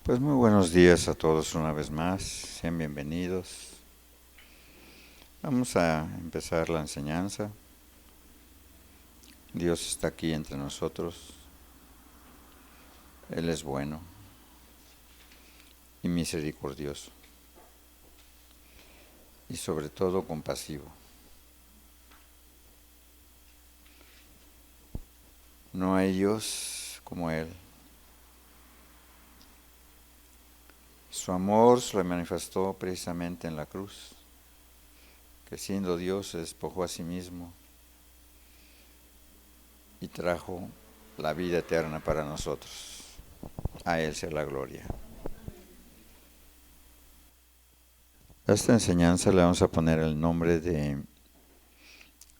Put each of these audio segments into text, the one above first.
Pues muy buenos días a todos una vez más, sean bienvenidos. Vamos a empezar la enseñanza. Dios está aquí entre nosotros. Él es bueno y misericordioso y sobre todo compasivo. No hay Dios como Él. Su amor se le manifestó precisamente en la cruz, que siendo Dios se despojó a sí mismo y trajo la vida eterna para nosotros. A Él sea la gloria. A esta enseñanza le vamos a poner el nombre de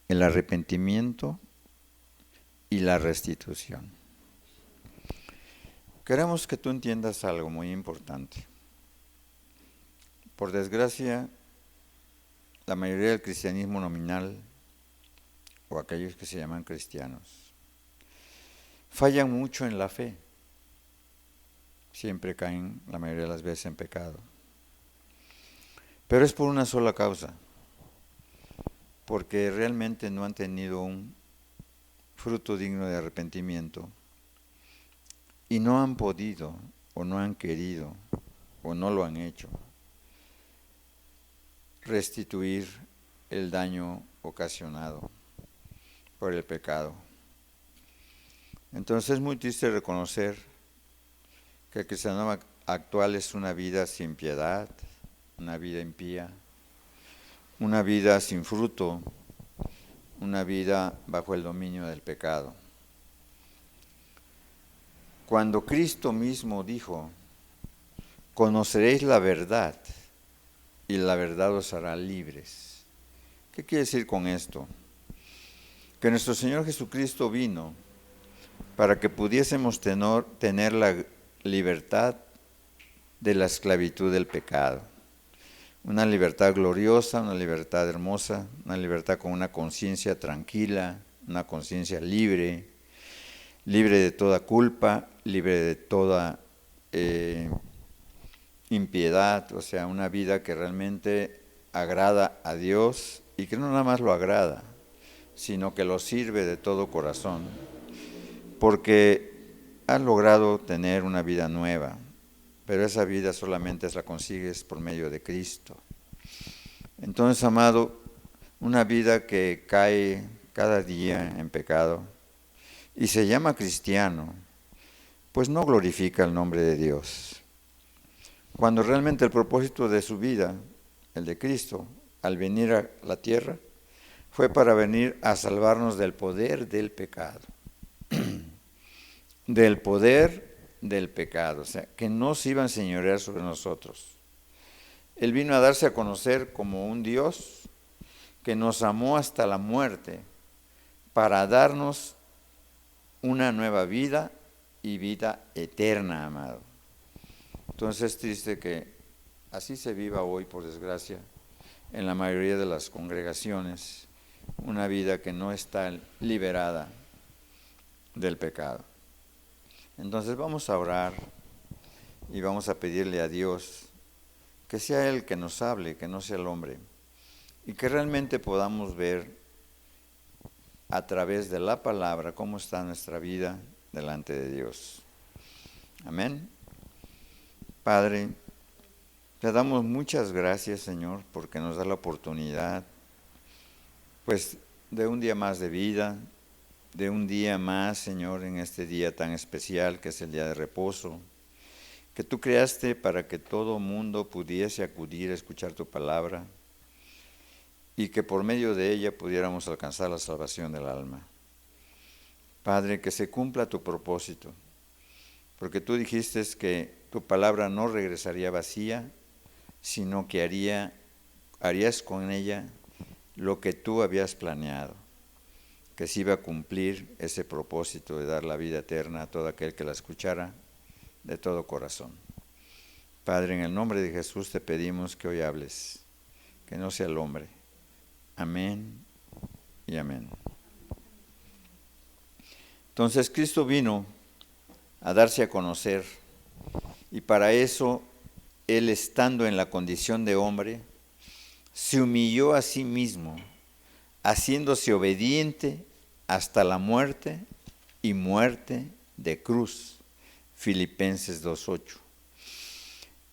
el arrepentimiento y la restitución. Queremos que tú entiendas algo muy importante. Por desgracia, la mayoría del cristianismo nominal, o aquellos que se llaman cristianos, fallan mucho en la fe. Siempre caen la mayoría de las veces en pecado. Pero es por una sola causa, porque realmente no han tenido un fruto digno de arrepentimiento y no han podido o no han querido o no lo han hecho restituir el daño ocasionado por el pecado. Entonces es muy triste reconocer que el cristianismo actual es una vida sin piedad, una vida impía, una vida sin fruto, una vida bajo el dominio del pecado. Cuando Cristo mismo dijo, conoceréis la verdad y la verdad os hará libres. ¿Qué quiere decir con esto? Que nuestro Señor Jesucristo vino para que pudiésemos tener la libertad de la esclavitud del pecado. Una libertad gloriosa, una libertad hermosa, una libertad con una conciencia tranquila, una conciencia libre, libre de toda culpa, libre de toda impiedad, o sea, una vida que realmente agrada a Dios y que no nada más lo agrada, sino que lo sirve de todo corazón, porque has logrado tener una vida nueva, pero esa vida solamente la consigues por medio de Cristo. Entonces, amado, una vida que cae cada día en pecado y se llama cristiano, pues no glorifica el nombre de Dios. Cuando realmente el propósito de su vida, el de Cristo, al venir a la tierra, fue para venir a salvarnos del poder del pecado. Del poder del pecado, o sea, que no se iba a enseñorear sobre nosotros. Él vino a darse a conocer como un Dios que nos amó hasta la muerte para darnos una nueva vida y vida eterna, amado. Entonces es triste que así se viva hoy, por desgracia, en la mayoría de las congregaciones, una vida que no está liberada del pecado. Entonces vamos a orar y vamos a pedirle a Dios que sea Él que nos hable, que no sea el hombre, y que realmente podamos ver a través de la palabra cómo está nuestra vida delante de Dios. Amén. Padre, te damos muchas gracias, Señor, porque nos da la oportunidad, pues, de un día más de vida, de un día más, Señor, en este día tan especial que es el día de reposo, que tú creaste para que todo mundo pudiese acudir a escuchar tu palabra y que por medio de ella pudiéramos alcanzar la salvación del alma. Padre, que se cumpla tu propósito, porque tú dijiste que tu palabra no regresaría vacía, sino que harías con ella lo que tú habías planeado, que se iba a cumplir ese propósito de dar la vida eterna a todo aquel que la escuchara de todo corazón. Padre, en el nombre de Jesús te pedimos que hoy hables, que no sea el hombre. Amén y amén. Entonces Cristo vino a darse a conocer Y para eso, Él, estando en la condición de hombre, se humilló a sí mismo, haciéndose obediente hasta la muerte y muerte de cruz. Filipenses 2:8.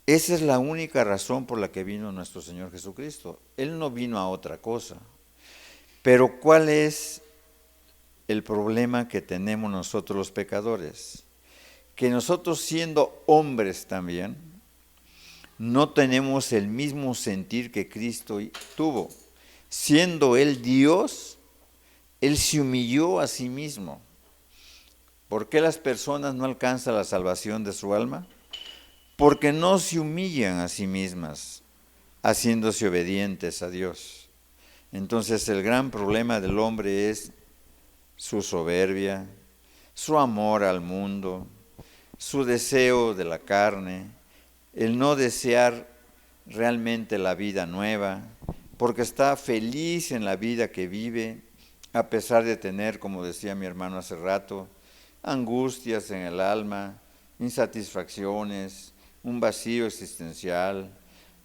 Esa es la única razón por la que vino nuestro Señor Jesucristo. Él no vino a otra cosa. Pero ¿cuál es el problema que tenemos nosotros los pecadores? Que nosotros, siendo hombres también, no tenemos el mismo sentir que Cristo tuvo. Siendo Él Dios, Él se humilló a sí mismo. ¿Por qué las personas no alcanzan la salvación de su alma? Porque no se humillan a sí mismas, haciéndose obedientes a Dios. Entonces el gran problema del hombre es su soberbia, su amor al mundo, su deseo de la carne, el no desear realmente la vida nueva, porque está feliz en la vida que vive, a pesar de tener, como decía mi hermano hace rato, angustias en el alma, insatisfacciones, un vacío existencial,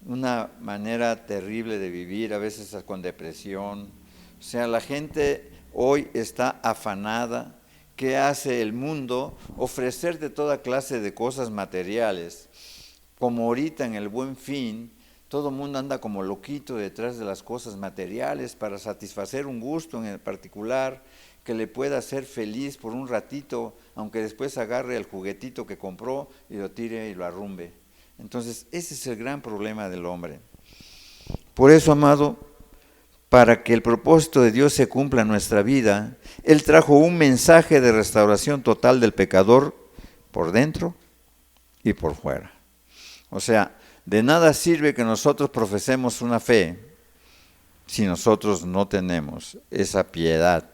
una manera terrible de vivir, a veces con depresión. O sea, la gente hoy está afanada. ¿Qué hace el mundo? Ofrecerte toda clase de cosas materiales. Como ahorita en el Buen Fin, todo el mundo anda como loquito detrás de las cosas materiales para satisfacer un gusto en el particular que le pueda hacer feliz por un ratito, aunque después agarre el juguetito que compró y lo tire y lo arrumbe. Entonces, ese es el gran problema del hombre. Por eso, amado, para que el propósito de Dios se cumpla en nuestra vida, Él trajo un mensaje de restauración total del pecador por dentro y por fuera. O sea, de nada sirve que nosotros profesemos una fe si nosotros no tenemos esa piedad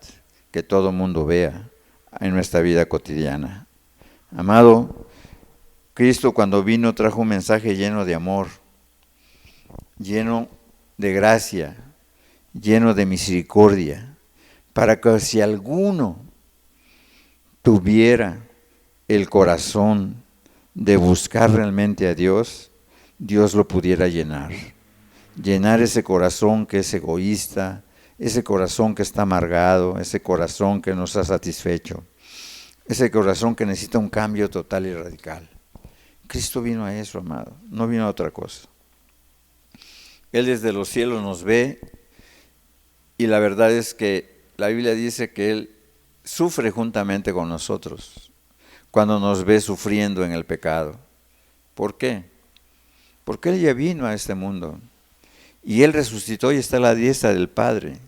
que todo mundo vea en nuestra vida cotidiana. Amado, Cristo cuando vino trajo un mensaje lleno de amor, lleno de gracia, lleno de misericordia, para que si alguno tuviera el corazón de buscar realmente a Dios, Dios lo pudiera llenar. Llenar ese corazón que es egoísta, ese corazón que está amargado, ese corazón que no está satisfecho, ese corazón que necesita un cambio total y radical. Cristo vino a eso, amado, no vino a otra cosa. Él desde los cielos nos ve y la verdad es que la Biblia dice que Él sufre juntamente con nosotros cuando nos ve sufriendo en el pecado. ¿Por qué? Porque Él ya vino a este mundo y Él resucitó y está a la diestra del Padre.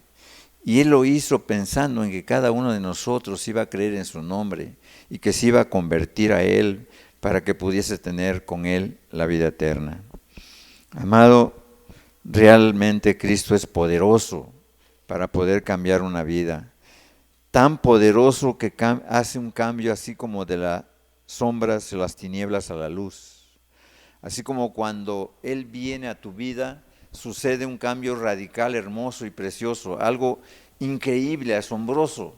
Y Él lo hizo pensando en que cada uno de nosotros iba a creer en su nombre y que se iba a convertir a Él para que pudiese tener con Él la vida eterna. Amado, realmente Cristo es poderoso para poder cambiar una vida. Tan poderoso que hace un cambio así como de las sombras, de las tinieblas a la luz. Así como cuando Él viene a tu vida, sucede un cambio radical, hermoso y precioso, algo increíble, asombroso,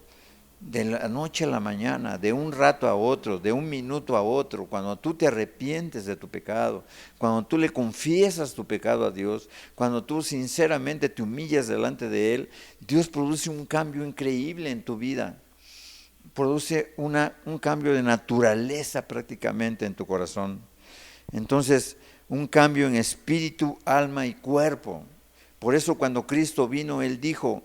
de la noche a la mañana, de un rato a otro, de un minuto a otro, cuando tú te arrepientes de tu pecado, cuando tú le confiesas tu pecado a Dios, cuando tú sinceramente te humillas delante de Él, Dios produce un cambio increíble en tu vida, produce un cambio de naturaleza prácticamente en tu corazón. Entonces, un cambio en espíritu, alma y cuerpo. Por eso cuando Cristo vino, Él dijo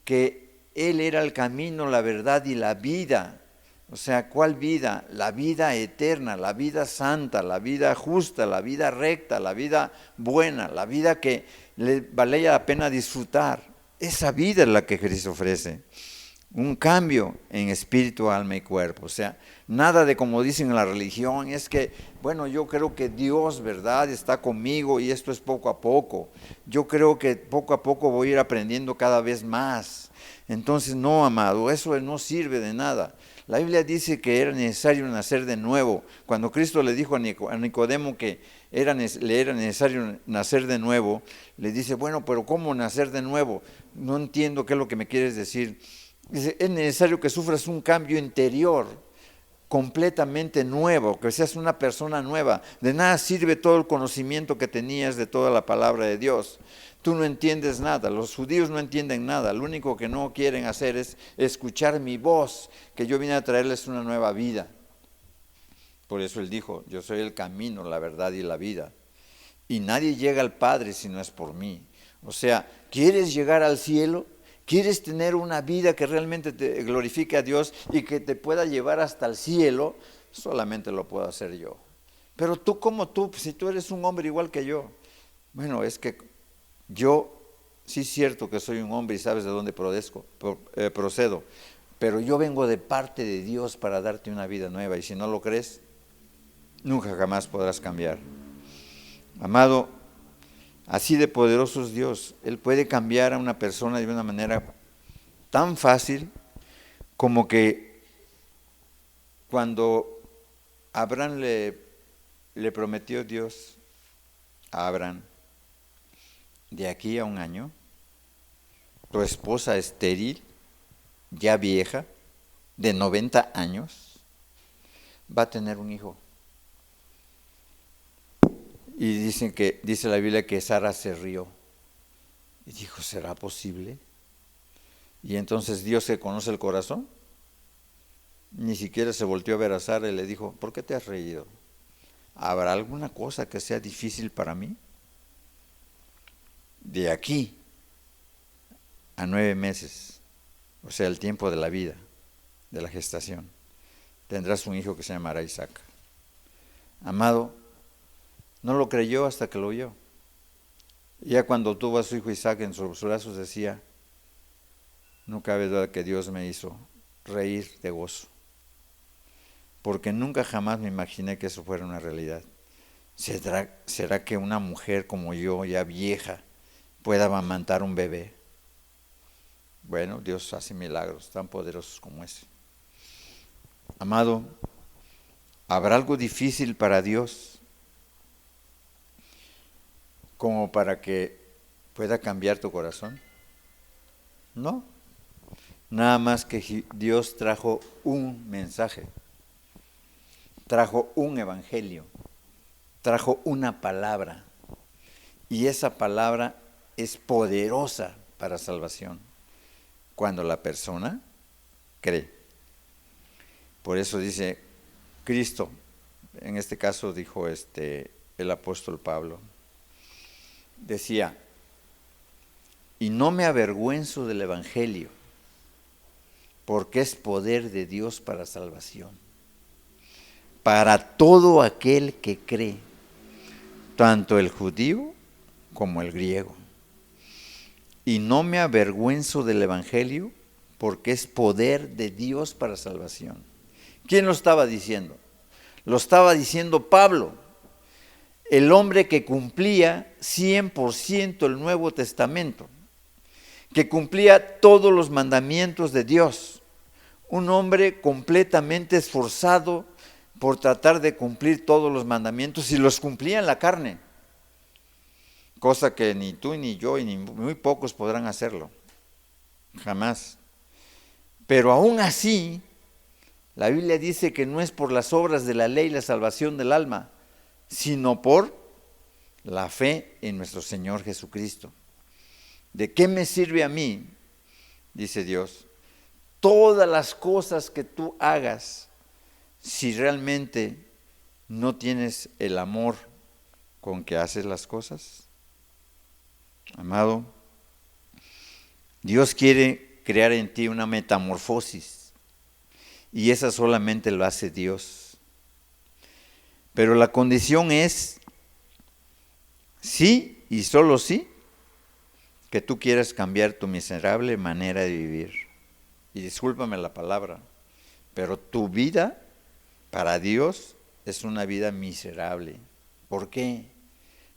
que Él era el camino, la verdad y la vida. O sea, ¿cuál vida? La vida eterna, la vida santa, la vida justa, la vida recta, la vida buena, la vida que le valía la pena disfrutar. Esa vida es la que Cristo ofrece. Un cambio en espíritu, alma y cuerpo. O sea, nada de como dicen en la religión, es que, bueno, yo creo que Dios, ¿verdad?, está conmigo y esto es poco a poco. Yo creo que poco a poco voy a ir aprendiendo cada vez más. Entonces, no, amado, eso no sirve de nada. La Biblia dice que era necesario nacer de nuevo. Cuando Cristo le dijo a Nicodemo que le era necesario nacer de nuevo, le dice, bueno, pero ¿cómo nacer de nuevo? No entiendo qué es lo que me quieres decir. Dice, es necesario que sufras un cambio interior. completamente nuevo, que seas una persona nueva. De nada sirve todo el conocimiento que tenías de toda la palabra de Dios. Tú no entiendes nada, los judíos no entienden nada, lo único que no quieren hacer es escuchar mi voz, que yo vine a traerles una nueva vida. Por eso Él dijo, yo soy el camino, la verdad y la vida. Y nadie llega al Padre si no es por mí. O sea, ¿quieres llegar al cielo? ¿Quieres tener una vida que realmente te glorifique a Dios y que te pueda llevar hasta el cielo? Solamente lo puedo hacer yo. Pero tú como tú, si tú eres un hombre igual que yo. Bueno, es que yo sí es cierto que soy un hombre y sabes de dónde procedo. Pero yo vengo de parte de Dios para darte una vida nueva. Y si no lo crees, nunca jamás podrás cambiar. Amado, así de poderoso es Dios. Él puede cambiar a una persona de una manera tan fácil como que cuando Abraham le prometió Dios a Abraham, de aquí a un año, tu esposa estéril, ya vieja, de 90 años, va a tener un hijo. Y dice la Biblia que Sara se rió y dijo, ¿será posible? Y entonces Dios, que conoce el corazón, ni siquiera se volteó a ver a Sara y le dijo, ¿por qué te has reído? ¿Habrá alguna cosa que sea difícil para mí? De aquí a 9 meses, o sea, el tiempo de la vida, de la gestación, tendrás un hijo que se llamará Isaac. Amado, no lo creyó hasta que lo oyó. Ya cuando tuvo a su hijo Isaac en sus brazos decía, no cabe duda que Dios me hizo reír de gozo, porque nunca jamás me imaginé que eso fuera una realidad. ¿Será que una mujer como yo, ya vieja, pueda amamantar un bebé? Bueno, Dios hace milagros tan poderosos como ese. Amado, ¿habrá algo difícil para Dios como para que pueda cambiar tu corazón? No. Nada más que Dios trajo un mensaje, trajo un evangelio, trajo una palabra. Y esa palabra es poderosa para salvación cuando la persona cree. Por eso dice Cristo, en este caso dijo el apóstol Pablo, decía, y no me avergüenzo del evangelio, porque es poder de Dios para salvación, para todo aquel que cree, tanto el judío como el griego. Y no me avergüenzo del evangelio, porque es poder de Dios para salvación. ¿Quién lo estaba diciendo? Lo estaba diciendo Pablo, el hombre que cumplía 100% el Nuevo Testamento, que cumplía todos los mandamientos de Dios, un hombre completamente esforzado por tratar de cumplir todos los mandamientos y los cumplía en la carne, cosa que ni tú ni yo y ni muy pocos podrán hacerlo, jamás. Pero aún así, la Biblia dice que no es por las obras de la ley la salvación del alma, sino por la fe en nuestro Señor Jesucristo. ¿De qué me sirve a mí? Dice Dios, todas las cosas que tú hagas, si realmente no tienes el amor con que haces las cosas. Amado, Dios quiere crear en ti una metamorfosis y esa solamente lo hace Dios. Pero la condición es, sí y solo sí, que tú quieras cambiar tu miserable manera de vivir. Y discúlpame la palabra, pero tu vida para Dios es una vida miserable. ¿Por qué?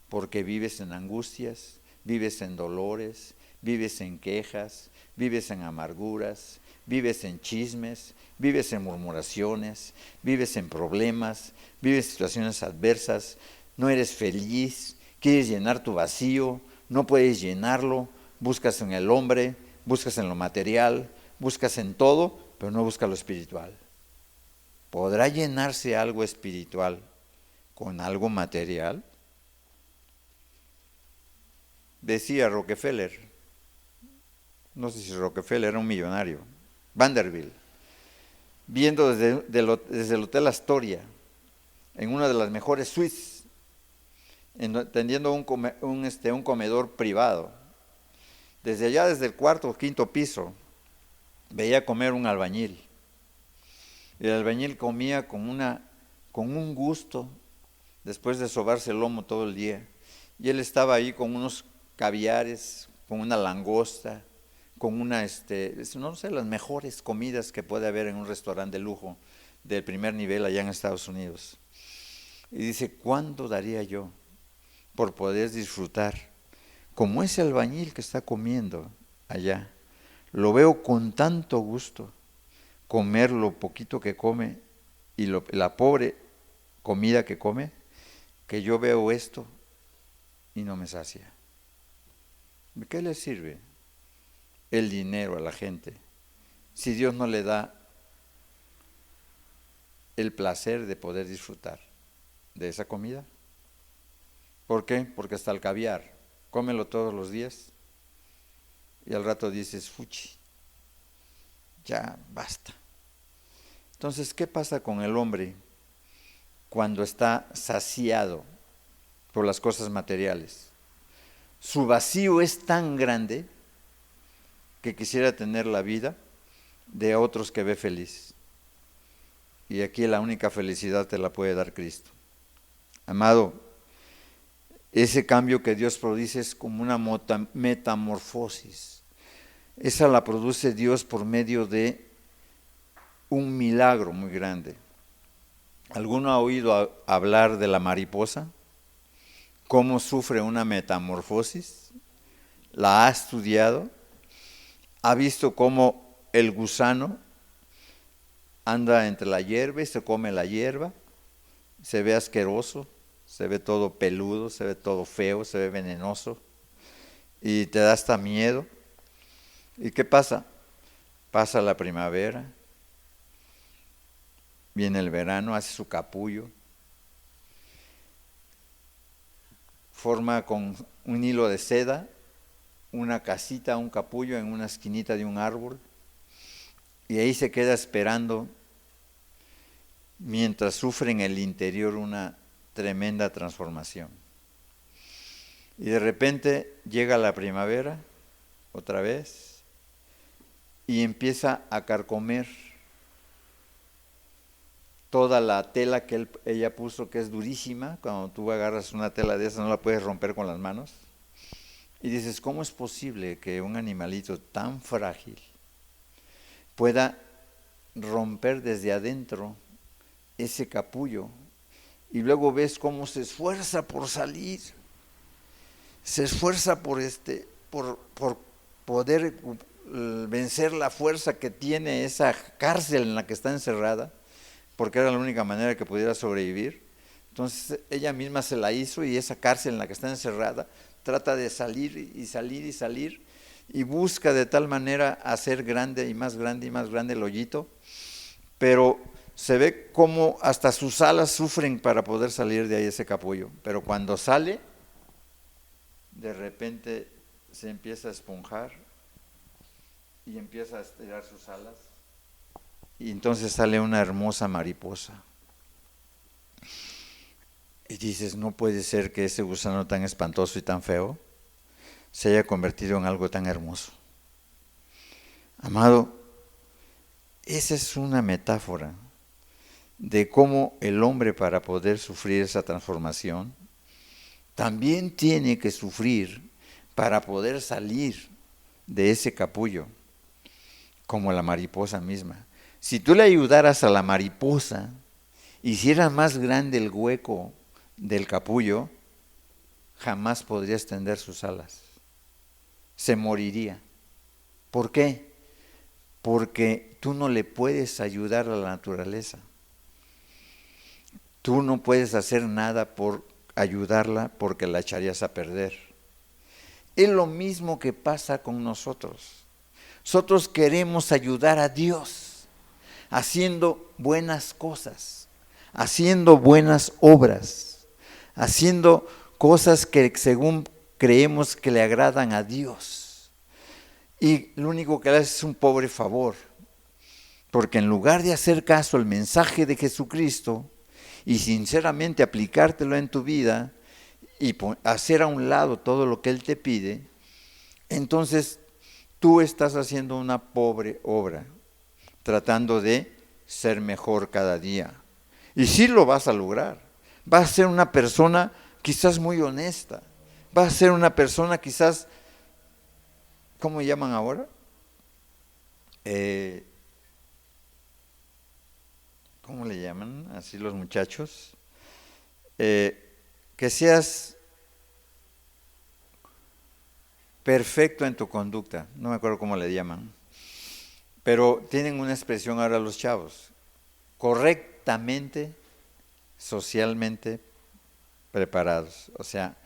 Porque vives en angustias, vives en dolores, vives en quejas, vives en amarguras, vives en chismes, vives en murmuraciones, vives en problemas, vives en situaciones adversas, no eres feliz, quieres llenar tu vacío, no puedes llenarlo, buscas en el hombre, buscas en lo material, buscas en todo, pero no buscas lo espiritual. ¿podrá llenarse algo espiritual con algo material? Decía Rockefeller, no sé si Rockefeller era un millonario, Vanderbilt, viendo desde el Hotel Astoria, en una de las mejores suites, teniendo un comedor privado. Desde allá, desde el cuarto o quinto piso, veía comer un albañil. El albañil comía con un gusto, después de sobarse el lomo todo el día. Y él estaba ahí con unos caviares, con una langosta, con no sé, las mejores comidas que puede haber en un restaurante de lujo del primer nivel allá en Estados Unidos. Y dice, ¿cuánto daría yo por poder disfrutar como ese albañil que está comiendo allá? Lo veo con tanto gusto comer lo poquito que come y la pobre comida que come, que yo veo esto y no me sacia. ¿De qué le sirve el dinero a la gente si Dios no le da el placer de poder disfrutar de esa comida? ¿Por qué? Porque hasta el caviar, cómelo todos los días y al rato dices, fuchi, ya basta. Entonces, ¿qué pasa con el hombre cuando está saciado por las cosas materiales? Su vacío es tan grande que quisiera tener la vida de otros que ve feliz. Y aquí la única felicidad te la puede dar Cristo. Amado, ese cambio que Dios produce es como una metamorfosis. Esa la produce Dios por medio de un milagro muy grande. ¿Alguno ha oído hablar de la mariposa? ¿Cómo sufre una metamorfosis? ¿La ha estudiado? ¿Ha visto cómo el gusano anda entre la hierba y se come la hierba? Se ve asqueroso, se ve todo peludo, se ve todo feo, se ve venenoso y te da hasta miedo. ¿Y qué pasa? Pasa la primavera, viene el verano, hace su capullo, forma con un hilo de seda una casita, un capullo en una esquinita de un árbol y ahí se queda esperando mientras sufre en el interior una tremenda transformación. Y de repente llega la primavera otra vez y empieza a carcomer toda la tela que ella puso, que es durísima. Cuando tú agarras una tela de esa no la puedes romper con las manos. Y dices, ¿cómo es posible que un animalito tan frágil pueda romper desde adentro ese capullo? Y luego ves cómo se esfuerza por salir, se esfuerza por poder vencer la fuerza que tiene esa cárcel en la que está encerrada, porque era la única manera que pudiera sobrevivir. Entonces ella misma se la hizo y esa cárcel en la que está encerrada trata de salir y salir y salir y busca de tal manera hacer grande y más grande el hoyito, pero se ve como hasta sus alas sufren para poder salir de ahí ese capullo. Pero cuando sale, de repente se empieza a esponjar y empieza a estirar sus alas y entonces sale una hermosa mariposa. Y dices, no puede ser que ese gusano tan espantoso y tan feo se haya convertido en algo tan hermoso. Amado, esa es una metáfora de cómo el hombre, para poder sufrir esa transformación, también tiene que sufrir para poder salir de ese capullo, como la mariposa misma. Si tú le ayudaras a la mariposa, hicieras más grande el hueco del capullo, jamás podría extender sus alas. Se moriría. ¿Por qué? Porque tú no le puedes ayudar a la naturaleza. Tú no puedes hacer nada por ayudarla porque la echarías a perder. Es lo mismo que pasa con nosotros. Nosotros queremos ayudar a Dios, haciendo buenas cosas, haciendo buenas obras, haciendo cosas que según creemos que le agradan a Dios. Y lo único que le hace es un pobre favor, porque en lugar de hacer caso al mensaje de Jesucristo y sinceramente aplicártelo en tu vida y hacer a un lado todo lo que Él te pide, entonces tú estás haciendo una pobre obra, tratando de ser mejor cada día. Y sí lo vas a lograr. Vas a ser una persona quizás muy honesta. Vas a ser una persona quizás, ¿cómo llaman ahora? ¿Cómo le llaman así los muchachos? Que seas perfecto en tu conducta. No me acuerdo cómo le llaman. Pero tienen una expresión ahora los chavos. Correctamente, socialmente preparados. O sea,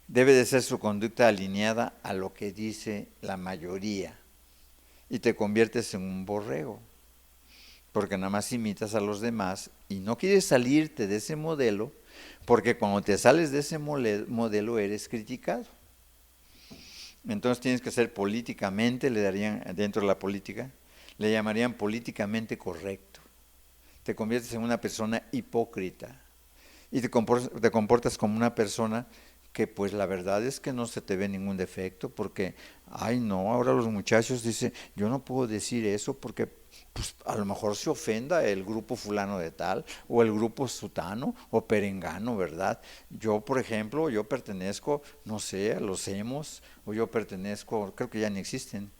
debe de ser su conducta alineada a lo que dice la mayoría. Y te conviertes en un borrego. Porque nada más imitas a los demás y no quieres salirte de ese modelo, porque cuando te sales de ese modelo eres criticado. Entonces tienes que ser políticamente, le darían dentro de la política, le llamarían políticamente correcto. Te conviertes en una persona hipócrita y te comportas como una persona que pues la verdad es que no se te ve ningún defecto, porque, ay no, ahora los muchachos dicen, yo no puedo decir eso porque pues, a lo mejor se ofenda el grupo fulano de tal, o el grupo sutano, o perengano, ¿verdad? Yo, por ejemplo, yo pertenezco, no sé, a los emos, o yo pertenezco, creo que ya ni existen,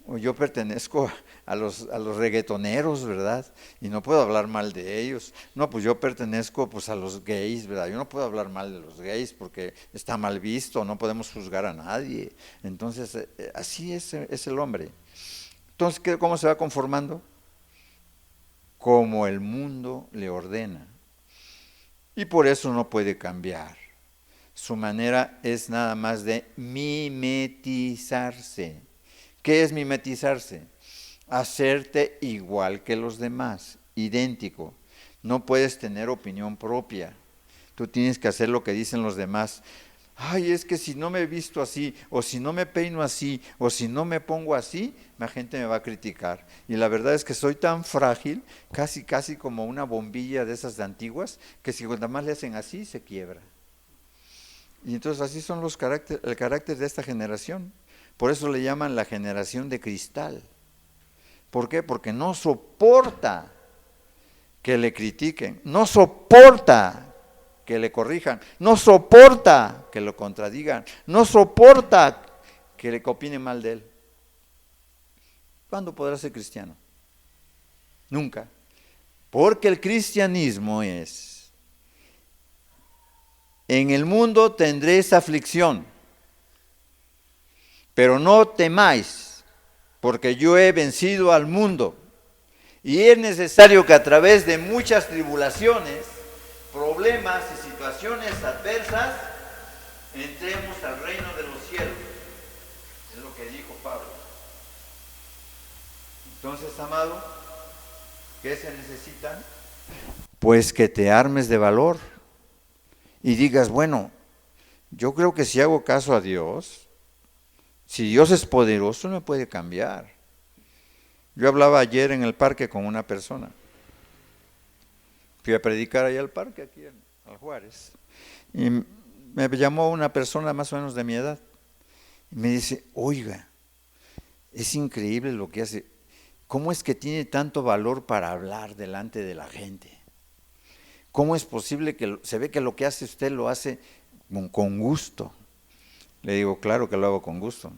o yo pertenezco a los reggaetoneros, ¿verdad? Y no puedo hablar mal de ellos. No, pues yo pertenezco pues a los gays, ¿verdad? Yo no puedo hablar mal de los gays porque está mal visto, no podemos juzgar a nadie. Entonces, así es el hombre. Entonces, ¿cómo se va conformando? Como el mundo le ordena. Y por eso no puede cambiar. Su manera es nada más de mimetizarse. ¿Qué es mimetizarse? Hacerte igual que los demás, idéntico. No puedes tener opinión propia. Tú tienes que hacer lo que dicen los demás. Ay, es que si no me he visto así, o si no me peino así, o si no me pongo así, la gente me va a criticar. Y la verdad es que soy tan frágil, casi como una bombilla de esas de antiguas, que si cuando más le hacen así, se quiebra. Y entonces así son el carácter de esta generación. Por eso le llaman la generación de cristal. ¿Por qué? Porque no soporta que le critiquen, no soporta que le corrijan, no soporta que lo contradigan, no soporta que le opinen mal de él. ¿Cuándo podrá ser cristiano? Nunca. Porque el cristianismo es: en el mundo tendréis aflicción, pero no temáis, porque yo he vencido al mundo. Y es necesario que a través de muchas tribulaciones, problemas y situaciones adversas, entremos al reino de los cielos. Es lo que dijo Pablo. Entonces, amado, ¿qué se necesita? Pues que te armes de valor y digas, bueno, yo creo que si hago caso a Dios, si Dios es poderoso, me puede cambiar. Yo hablaba ayer en el parque con una persona. Fui a predicar allá al parque, aquí al Juárez. Y me llamó una persona más o menos de mi edad. Y me dice, oiga, es increíble lo que hace. ¿Cómo es que tiene tanto valor para hablar delante de la gente? ¿Cómo es posible que se ve que lo que hace usted lo hace con gusto? Le digo, claro que lo hago con gusto.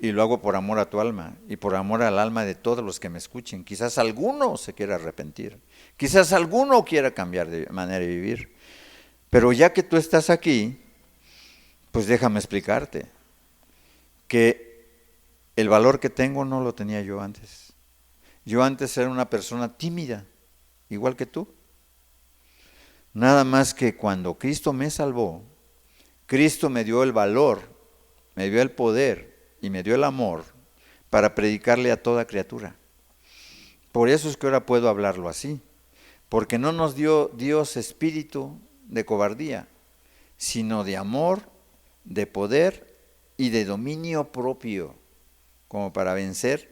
Y lo hago por amor a tu alma y por amor al alma de todos los que me escuchen. Quizás alguno se quiera arrepentir. Quizás alguno quiera cambiar de manera de vivir. Pero ya que tú estás aquí, pues déjame explicarte que el valor que tengo no lo tenía yo antes. Yo antes era una persona tímida, igual que tú. Nada más que cuando Cristo me salvó, Cristo me dio el valor, me dio el poder y me dio el amor para predicarle a toda criatura. Por eso es que ahora puedo hablarlo así, porque no nos dio Dios espíritu de cobardía, sino de amor, de poder y de dominio propio, como para vencer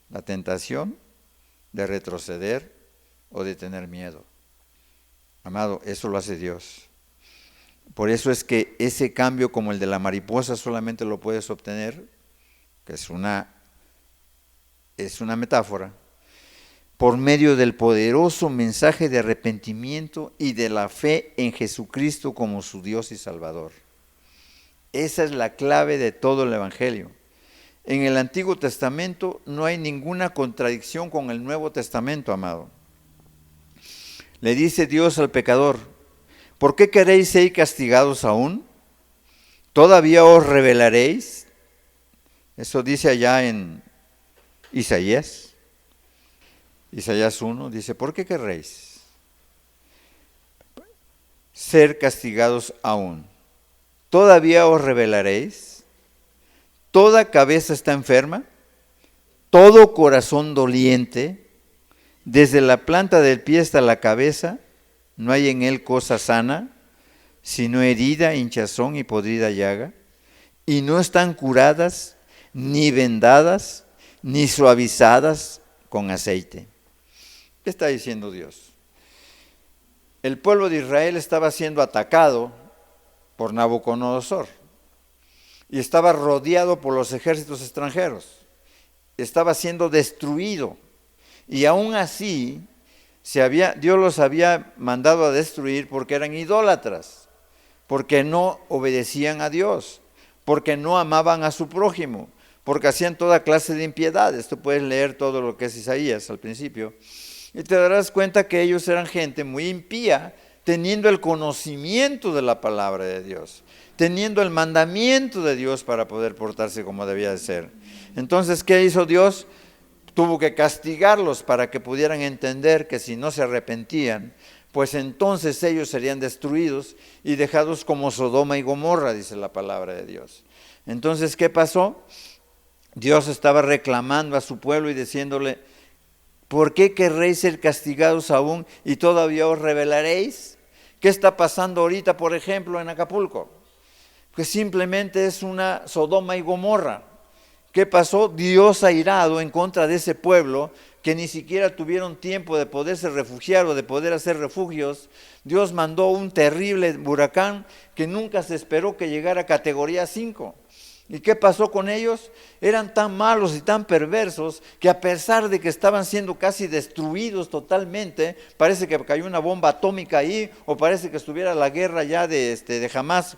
la tentación de retroceder o de tener miedo. Amado, eso lo hace Dios. Por eso es que ese cambio como el de la mariposa solamente lo puedes obtener, que es una metáfora, por medio del poderoso mensaje de arrepentimiento y de la fe en Jesucristo como su Dios y Salvador. Esa es la clave de todo el Evangelio. En el Antiguo Testamento no hay ninguna contradicción con el Nuevo Testamento, amado. Le dice Dios al pecador: ¿por qué queréis ser castigados aún? ¿Todavía os rebelaréis? Eso dice allá en Isaías 1, dice: ¿por qué querréis ser castigados aún? ¿Todavía os rebelaréis? Toda cabeza está enferma, todo corazón doliente, desde la planta del pie hasta la cabeza, no hay en él cosa sana, sino herida, hinchazón y podrida llaga, y no están curadas, ni vendadas, ni suavizadas con aceite. ¿Qué está diciendo Dios? El pueblo de Israel estaba siendo atacado por Nabucodonosor y estaba rodeado por los ejércitos extranjeros. Estaba siendo destruido y aún así Dios los había mandado a destruir porque eran idólatras, porque no obedecían a Dios, porque no amaban a su prójimo, porque hacían toda clase de impiedades. Tú puedes leer todo lo que es Isaías al principio y te darás cuenta que ellos eran gente muy impía, teniendo el conocimiento de la palabra de Dios, teniendo el mandamiento de Dios para poder portarse como debía de ser. Entonces, ¿qué hizo Dios? Tuvo que castigarlos para que pudieran entender que si no se arrepentían, pues entonces ellos serían destruidos y dejados como Sodoma y Gomorra, dice la palabra de Dios. Entonces, ¿qué pasó? Dios estaba reclamando a su pueblo y diciéndole: ¿por qué querréis ser castigados aún y todavía os rebelaréis? ¿Qué está pasando ahorita, por ejemplo, en Acapulco? Que simplemente es una Sodoma y Gomorra. ¿Qué pasó? Dios airado en contra de ese pueblo que ni siquiera tuvieron tiempo de poderse refugiar o de poder hacer refugios. Dios mandó un terrible huracán que nunca se esperó que llegara a categoría 5. ¿Y qué pasó con ellos? Eran tan malos y tan perversos que a pesar de que estaban siendo casi destruidos totalmente, parece que cayó una bomba atómica ahí, o parece que estuviera la guerra ya de Hamás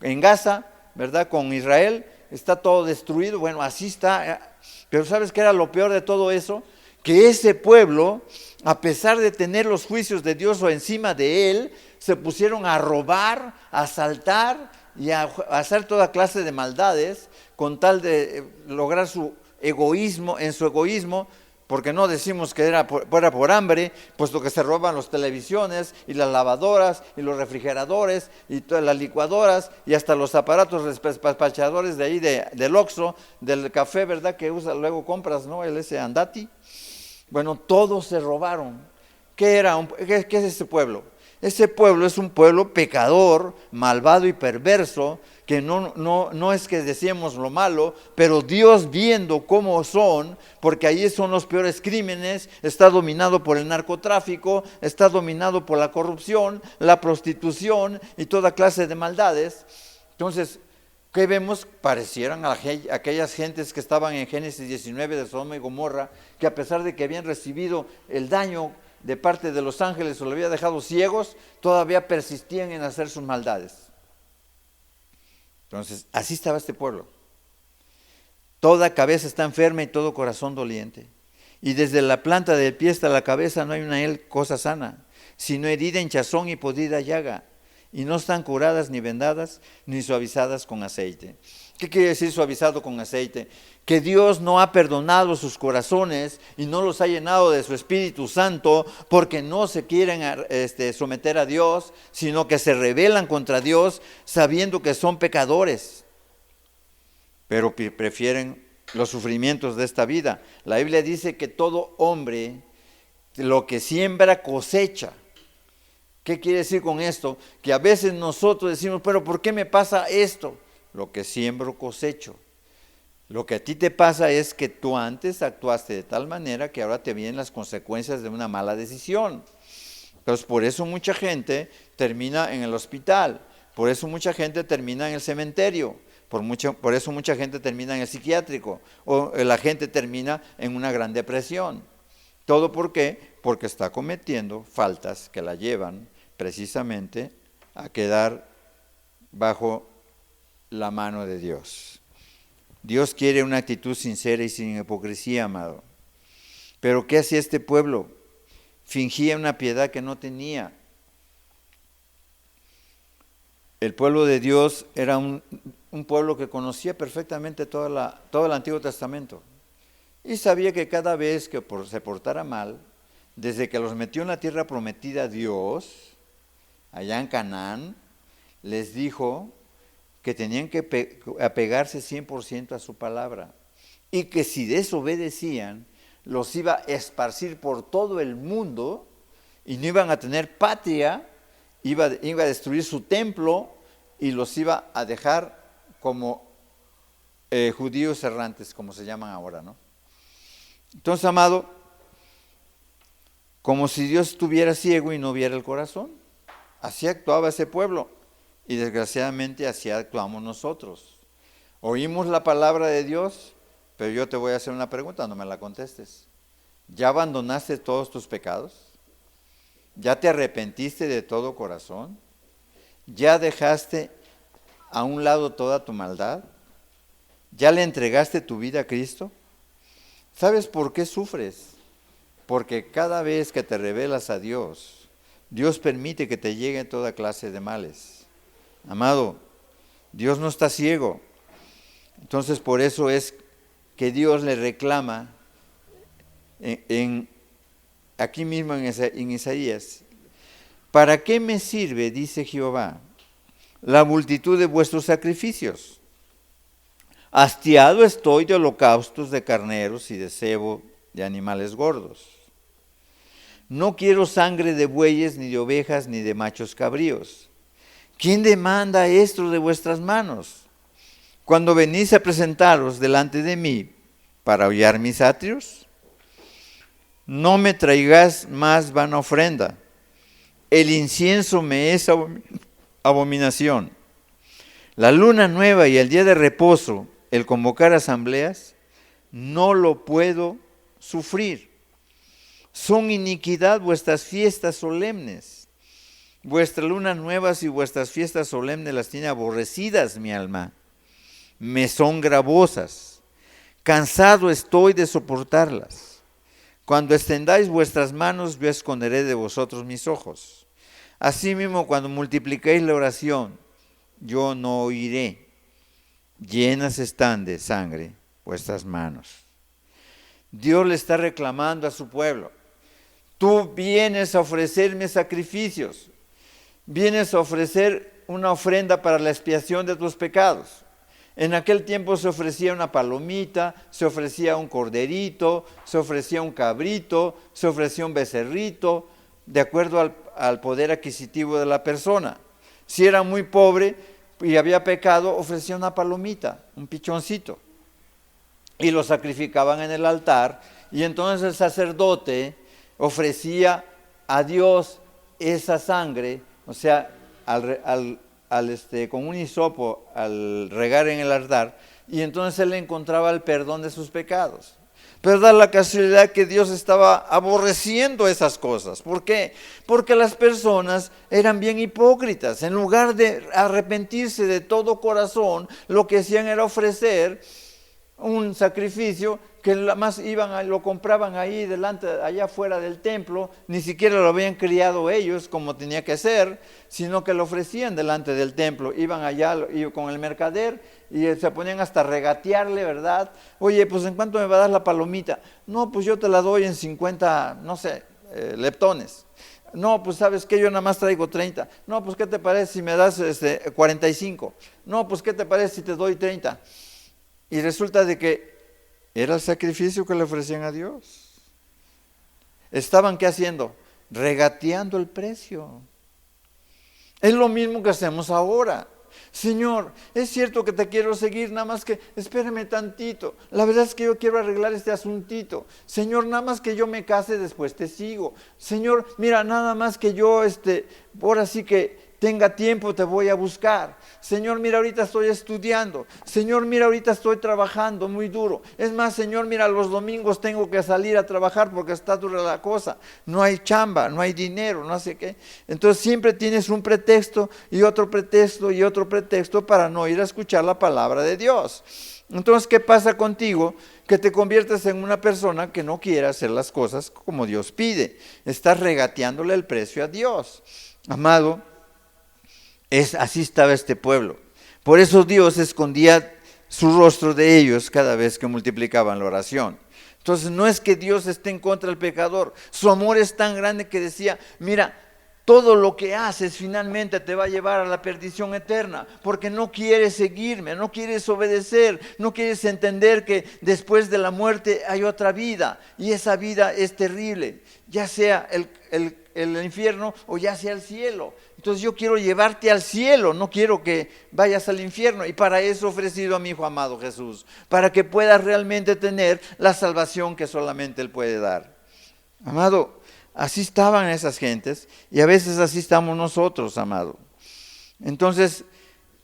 en Gaza, ¿verdad? Con Israel, está todo destruido. Bueno, así está. Pero ¿sabes qué era lo peor de todo eso? Que ese pueblo, a pesar de tener los juicios de Dios o encima de él, se pusieron a robar, a asaltar y a hacer toda clase de maldades con tal de lograr su egoísmo, porque no decimos que era por hambre, puesto que se roban las televisiones y las lavadoras y los refrigeradores y todas las licuadoras y hasta los aparatos despachadores de ahí del Oxxo, del café, ¿verdad? Que luego compras, ¿no? Ese Andati. Bueno, todos se robaron. ¿Qué es ese pueblo? Ese pueblo es un pueblo pecador, malvado y perverso, que no es que decíamos lo malo, pero Dios viendo cómo son, porque ahí son los peores crímenes, está dominado por el narcotráfico, está dominado por la corrupción, la prostitución y toda clase de maldades. Entonces, ¿qué vemos? Parecieran aquellas gentes que estaban en Génesis 19 de Sodoma y Gomorra, que a pesar de que habían recibido el daño de parte de los ángeles o lo había dejado ciegos, todavía persistían en hacer sus maldades. Entonces, así estaba este pueblo. Toda cabeza está enferma y todo corazón doliente. Y desde la planta del pie hasta la cabeza no hay una cosa sana, sino herida, hinchazón y podrida llaga. Y no están curadas ni vendadas ni suavizadas con aceite. ¿Qué quiere decir suavizado con aceite? Que Dios no ha perdonado sus corazones y no los ha llenado de su Espíritu Santo porque no se quieren someter a Dios, sino que se rebelan contra Dios sabiendo que son pecadores, pero prefieren los sufrimientos de esta vida. La Biblia dice que todo hombre, lo que siembra, cosecha. ¿Qué quiere decir con esto? Que a veces nosotros decimos, pero ¿por qué me pasa esto? Lo que siembro, cosecho. Lo que a ti te pasa es que tú antes actuaste de tal manera que ahora te vienen las consecuencias de una mala decisión. Entonces, por eso mucha gente termina en el hospital, por eso mucha gente termina en el cementerio, por eso mucha gente termina en el psiquiátrico, o la gente termina en una gran depresión. ¿Todo por qué? Porque está cometiendo faltas que la llevan precisamente a quedar bajo la mano de Dios. Dios quiere una actitud sincera y sin hipocresía, amado. Pero ¿qué hacía este pueblo? Fingía una piedad que no tenía. El pueblo de Dios era un pueblo que conocía perfectamente todo el Antiguo Testamento. Y sabía que cada vez que se portara mal, desde que los metió en la tierra prometida Dios, allá en Canaán, les dijo que tenían que apegarse 100% a su palabra. Y que si desobedecían, los iba a esparcir por todo el mundo y no iban a tener patria, iba a destruir su templo y los iba a dejar como judíos errantes, como se llaman ahora, ¿no? Entonces, amado, como si Dios estuviera ciego y no viera el corazón. Así actuaba ese pueblo y desgraciadamente así actuamos nosotros. Oímos la palabra de Dios, pero yo te voy a hacer una pregunta, no me la contestes. ¿Ya abandonaste todos tus pecados? ¿Ya te arrepentiste de todo corazón? ¿Ya dejaste a un lado toda tu maldad? ¿Ya le entregaste tu vida a Cristo? ¿Sabes por qué sufres? Porque cada vez que te revelas a Dios, Dios permite que te lleguen toda clase de males. Amado, Dios no está ciego. Entonces por eso es que Dios le reclama aquí mismo en Isaías. ¿Para qué me sirve, dice Jehová, la multitud de vuestros sacrificios? Hastiado estoy de holocaustos de carneros y de cebo de animales gordos. No quiero sangre de bueyes, ni de ovejas, ni de machos cabríos. ¿Quién demanda esto de vuestras manos? Cuando venís a presentaros delante de mí para hollar mis atrios, no me traigas más vana ofrenda. El incienso me es abominación. La luna nueva y el día de reposo, el convocar asambleas, no lo puedo sufrir. Son iniquidad vuestras fiestas solemnes. Vuestras lunas nuevas y vuestras fiestas solemnes las tiene aborrecidas mi alma. Me son gravosas. Cansado estoy de soportarlas. Cuando extendáis vuestras manos, yo esconderé de vosotros mis ojos. Asimismo, cuando multipliquéis la oración, yo no oiré. Llenas están de sangre vuestras manos. Dios le está reclamando a su pueblo. Tú vienes a ofrecerme sacrificios. Vienes a ofrecer una ofrenda para la expiación de tus pecados. En aquel tiempo se ofrecía una palomita, se ofrecía un corderito, se ofrecía un cabrito, se ofrecía un becerrito, de acuerdo al poder adquisitivo de la persona. Si era muy pobre y había pecado, ofrecía una palomita, un pichoncito, y lo sacrificaban en el altar, y entonces el sacerdote ofrecía a Dios esa sangre, o sea, con un hisopo al regar en el altar, y entonces él encontraba el perdón de sus pecados. Pero da la casualidad que Dios estaba aborreciendo esas cosas. ¿Por qué? Porque las personas eran bien hipócritas. En lugar de arrepentirse de todo corazón, lo que hacían era ofrecer un sacrificio que más lo compraban ahí delante, allá afuera del templo, ni siquiera lo habían criado ellos como tenía que ser, sino que lo ofrecían delante del templo. Iban allá con el mercader y se ponían hasta a regatearle, ¿verdad? Oye, pues ¿en cuánto me va a dar la palomita? No, pues yo te la doy en 50, no sé, leptones. No, pues ¿sabes qué? Yo nada más traigo 30. No, pues ¿qué te parece si me das 45? No, pues ¿qué te parece si te doy 30? Y resulta de que Era el sacrificio que le ofrecían a Dios. ¿Estaban qué haciendo? Regateando el precio. Es lo mismo que hacemos ahora. Señor, es cierto que te quiero seguir, nada más que espérame tantito. La verdad es que yo quiero arreglar este asuntito. Señor, nada más que yo me case, después te sigo. Señor, mira, nada más que yo, ahora sí que tenga tiempo, te voy a buscar. Señor, mira, ahorita estoy estudiando. Señor, mira, ahorita estoy trabajando muy duro. Es más, Señor, mira, los domingos tengo que salir a trabajar porque está dura la cosa. No hay chamba, no hay dinero, no sé qué. Entonces siempre tienes un pretexto y otro pretexto y otro pretexto para no ir a escuchar la palabra de Dios. Entonces, ¿qué pasa contigo? Que te conviertes en una persona que no quiere hacer las cosas como Dios pide. Estás regateándole el precio a Dios. Amado, así estaba este pueblo. Por eso Dios escondía su rostro de ellos cada vez que multiplicaban la oración. Entonces no es que Dios esté en contra del pecador. Su amor es tan grande que decía, mira, todo lo que haces finalmente te va a llevar a la perdición eterna, porque no quieres seguirme, no quieres obedecer, no quieres entender que después de la muerte hay otra vida, y esa vida es terrible, ya sea el infierno o ya sea el cielo. Entonces yo quiero llevarte al cielo, no quiero que vayas al infierno, y para eso he ofrecido a mi Hijo amado Jesús, para que puedas realmente tener la salvación que solamente Él puede dar. Amado, así estaban esas gentes y a veces así estamos nosotros, amado. Entonces,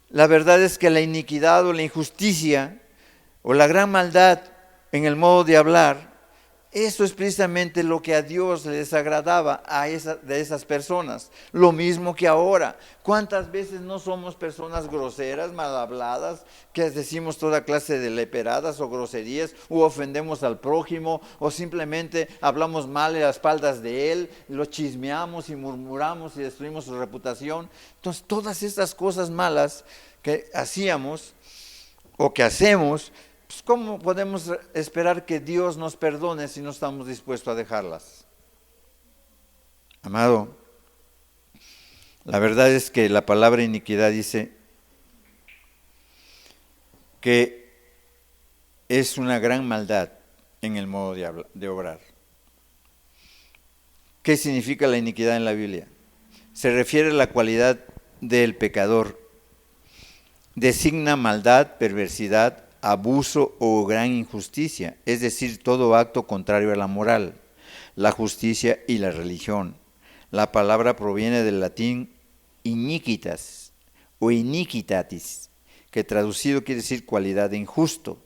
la verdad es que la iniquidad o la injusticia o la gran maldad en el modo de hablar, eso es precisamente lo que a Dios le desagradaba de esas personas. Lo mismo que ahora. ¿Cuántas veces no somos personas groseras, mal habladas, que decimos toda clase de leperadas o groserías, o ofendemos al prójimo, o simplemente hablamos mal a las espaldas de él, lo chismeamos y murmuramos y destruimos su reputación? Entonces, todas estas cosas malas que hacíamos o que hacemos, pues ¿cómo podemos esperar que Dios nos perdone si no estamos dispuestos a dejarlas? Amado, la verdad es que la palabra iniquidad dice que es una gran maldad en el modo de obrar. ¿Qué significa la iniquidad en la Biblia? Se refiere a la cualidad del pecador. Designa maldad, perversidad, abuso o gran injusticia, es decir, todo acto contrario a la moral, la justicia y la religión. La palabra proviene del latín iniquitas o iniquitatis, que traducido quiere decir cualidad de injusto,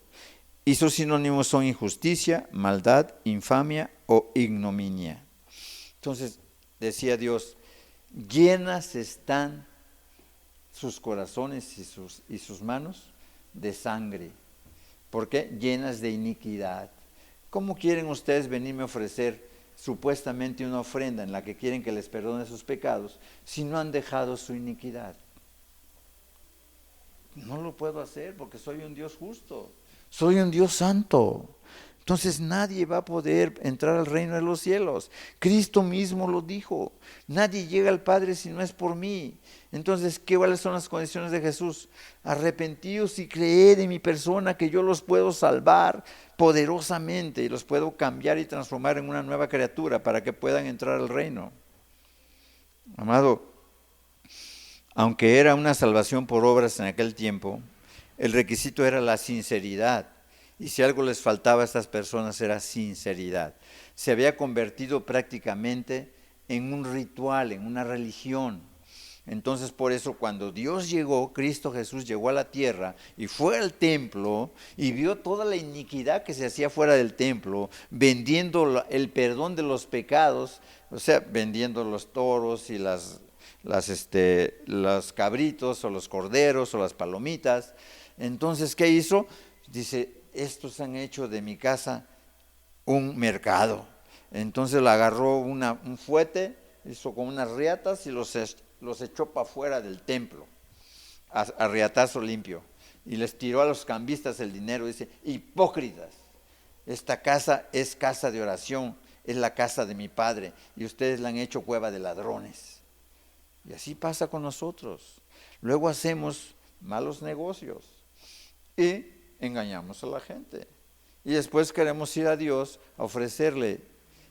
y sus sinónimos son injusticia, maldad, infamia o ignominia. Entonces, decía Dios, llenas están sus corazones y sus manos de sangre. ¿Por qué? Llenas de iniquidad. ¿Cómo quieren ustedes venirme a ofrecer supuestamente una ofrenda en la que quieren que les perdone sus pecados si no han dejado su iniquidad? No lo puedo hacer porque soy un Dios justo, soy un Dios santo. Entonces nadie va a poder entrar al reino de los cielos. Cristo mismo lo dijo, nadie llega al Padre si no es por mí. Entonces, ¿cuáles son las condiciones de Jesús? Arrepentíos y creed en mi persona, que yo los puedo salvar poderosamente y los puedo cambiar y transformar en una nueva criatura para que puedan entrar al reino. Amado, aunque era una salvación por obras en aquel tiempo, el requisito era la sinceridad. Y si algo les faltaba a estas personas era sinceridad. Se había convertido prácticamente en un ritual, en una religión. Entonces por eso cuando Dios llegó, Cristo Jesús llegó a la tierra y fue al templo y vio toda la iniquidad que se hacía fuera del templo, vendiendo el perdón de los pecados, o sea, vendiendo los toros y los cabritos o los corderos o las palomitas. Entonces, ¿qué hizo? Dice, estos han hecho de mi casa un mercado. Entonces le agarró un fuete, hizo con unas riatas y los echó para afuera del templo, a riatazo limpio, y les tiró a los cambistas el dinero. Dice, hipócritas, esta casa es casa de oración, es la casa de mi Padre, y ustedes la han hecho cueva de ladrones. Y así pasa con nosotros. Luego hacemos malos negocios y engañamos a la gente. Y después queremos ir a Dios a ofrecerle,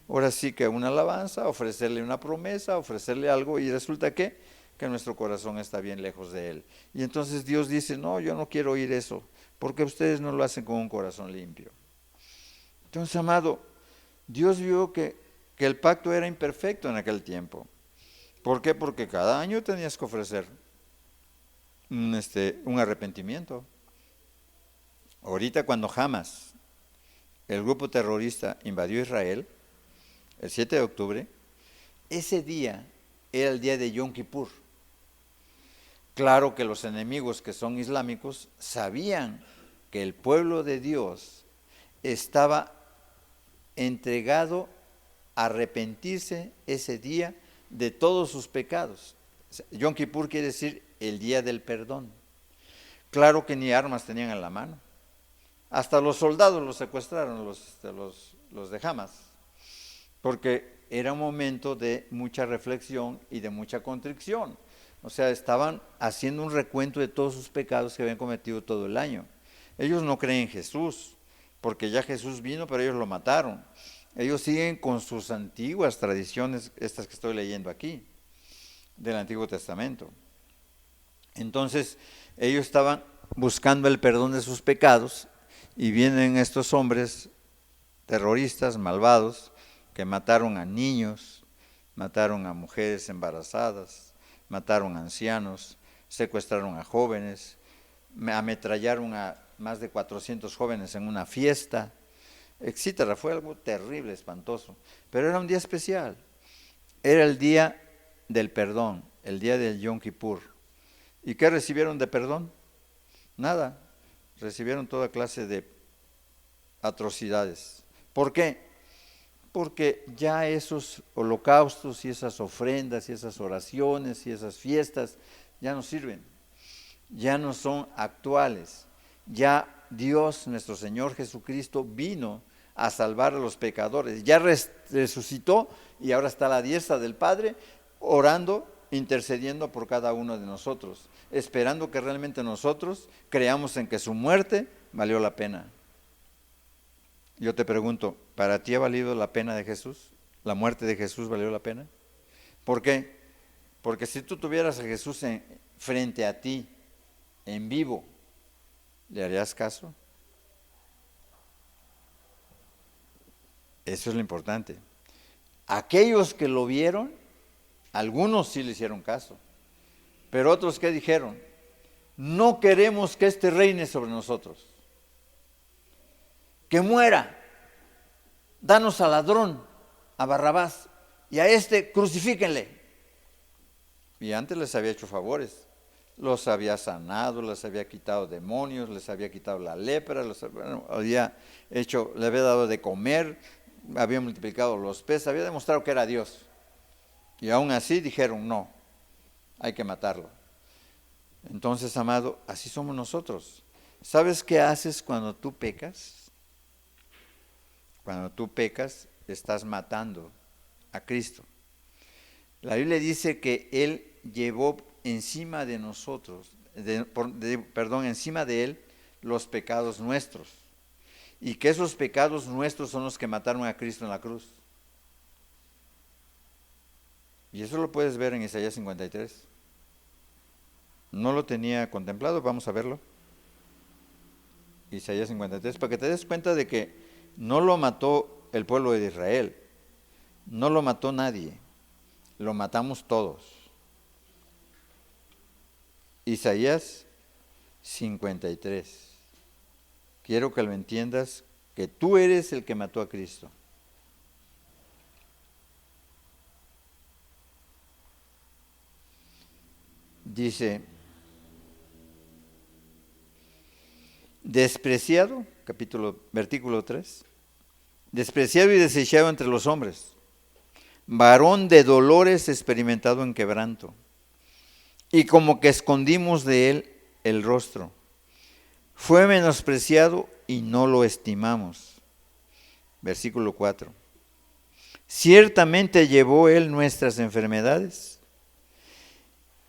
ahora sí que una alabanza, ofrecerle una promesa, ofrecerle algo, y resulta que nuestro corazón está bien lejos de Él. Y entonces Dios dice, no, yo no quiero oír eso, porque ustedes no lo hacen con un corazón limpio. Entonces, amado, Dios vio que el pacto era imperfecto en aquel tiempo. ¿Por qué? Porque cada año tenías que ofrecer un arrepentimiento. Ahorita cuando Hamas, el grupo terrorista, invadió Israel, el 7 de octubre, ese día era el día de Yom Kippur. Claro que los enemigos que son islámicos sabían que el pueblo de Dios estaba entregado a arrepentirse ese día de todos sus pecados. Yom Kippur quiere decir el día del perdón. Claro que ni armas tenían en la mano. Hasta los soldados los secuestraron, los de Hamas, porque era un momento de mucha reflexión y de mucha contrición. O sea, estaban haciendo un recuento de todos sus pecados que habían cometido todo el año. Ellos no creen en Jesús, porque ya Jesús vino, pero ellos lo mataron. Ellos siguen con sus antiguas tradiciones, estas que estoy leyendo aquí, del Antiguo Testamento. Entonces, ellos estaban buscando el perdón de sus pecados, y vienen estos hombres terroristas, malvados, que mataron a niños, mataron a mujeres embarazadas, mataron a ancianos, secuestraron a jóvenes, ametrallaron a más de 400 jóvenes en una fiesta, etcétera. Fue algo terrible, espantoso. Pero era un día especial. Era el día del perdón, el día del Yom Kippur. ¿Y qué recibieron de perdón? Nada. Recibieron toda clase de atrocidades. ¿Por qué? Porque ya esos holocaustos y esas ofrendas y esas oraciones y esas fiestas ya no sirven, ya no son actuales. Ya Dios, nuestro Señor Jesucristo, vino a salvar a los pecadores, ya resucitó y ahora está a la diestra del Padre, orando, intercediendo por cada uno de nosotros, esperando que realmente nosotros creamos en que su muerte valió la pena. Yo te pregunto, ¿para ti ha valido la pena de Jesús? ¿La muerte de Jesús valió la pena? ¿Por qué? Porque si tú tuvieras a Jesús frente a ti, en vivo, ¿le harías caso? Eso es lo importante. Aquellos que lo vieron, algunos sí le hicieron caso, pero otros ¿qué dijeron? No queremos que este reine sobre nosotros. Que muera, danos al ladrón, a Barrabás, y a este crucifíquenle. Y antes les había hecho favores, los había sanado, les había quitado demonios, les había quitado la lepra, les había hecho, le había dado de comer, había multiplicado los peces, había demostrado que era Dios. Y aún así dijeron, no, hay que matarlo. Entonces, amado, así somos nosotros. ¿Sabes qué haces cuando tú pecas? Cuando tú pecas, estás matando a Cristo. La Biblia dice que Él llevó encima de nosotros, encima de Él, los pecados nuestros. Y que esos pecados nuestros son los que mataron a Cristo en la cruz. Y eso lo puedes ver en Isaías 53. No lo tenía contemplado, vamos a verlo. Isaías 53, para que te des cuenta de que no lo mató el pueblo de Israel, no lo mató nadie, lo matamos todos. Isaías 53. Quiero que lo entiendas, que tú eres el que mató a Cristo. Dice, despreciado, versículo 3, despreciado y desechado entre los hombres, varón de dolores, experimentado en quebranto, y como que escondimos de él el rostro. Fue menospreciado y no lo estimamos. Versículo 4. Ciertamente llevó él nuestras enfermedades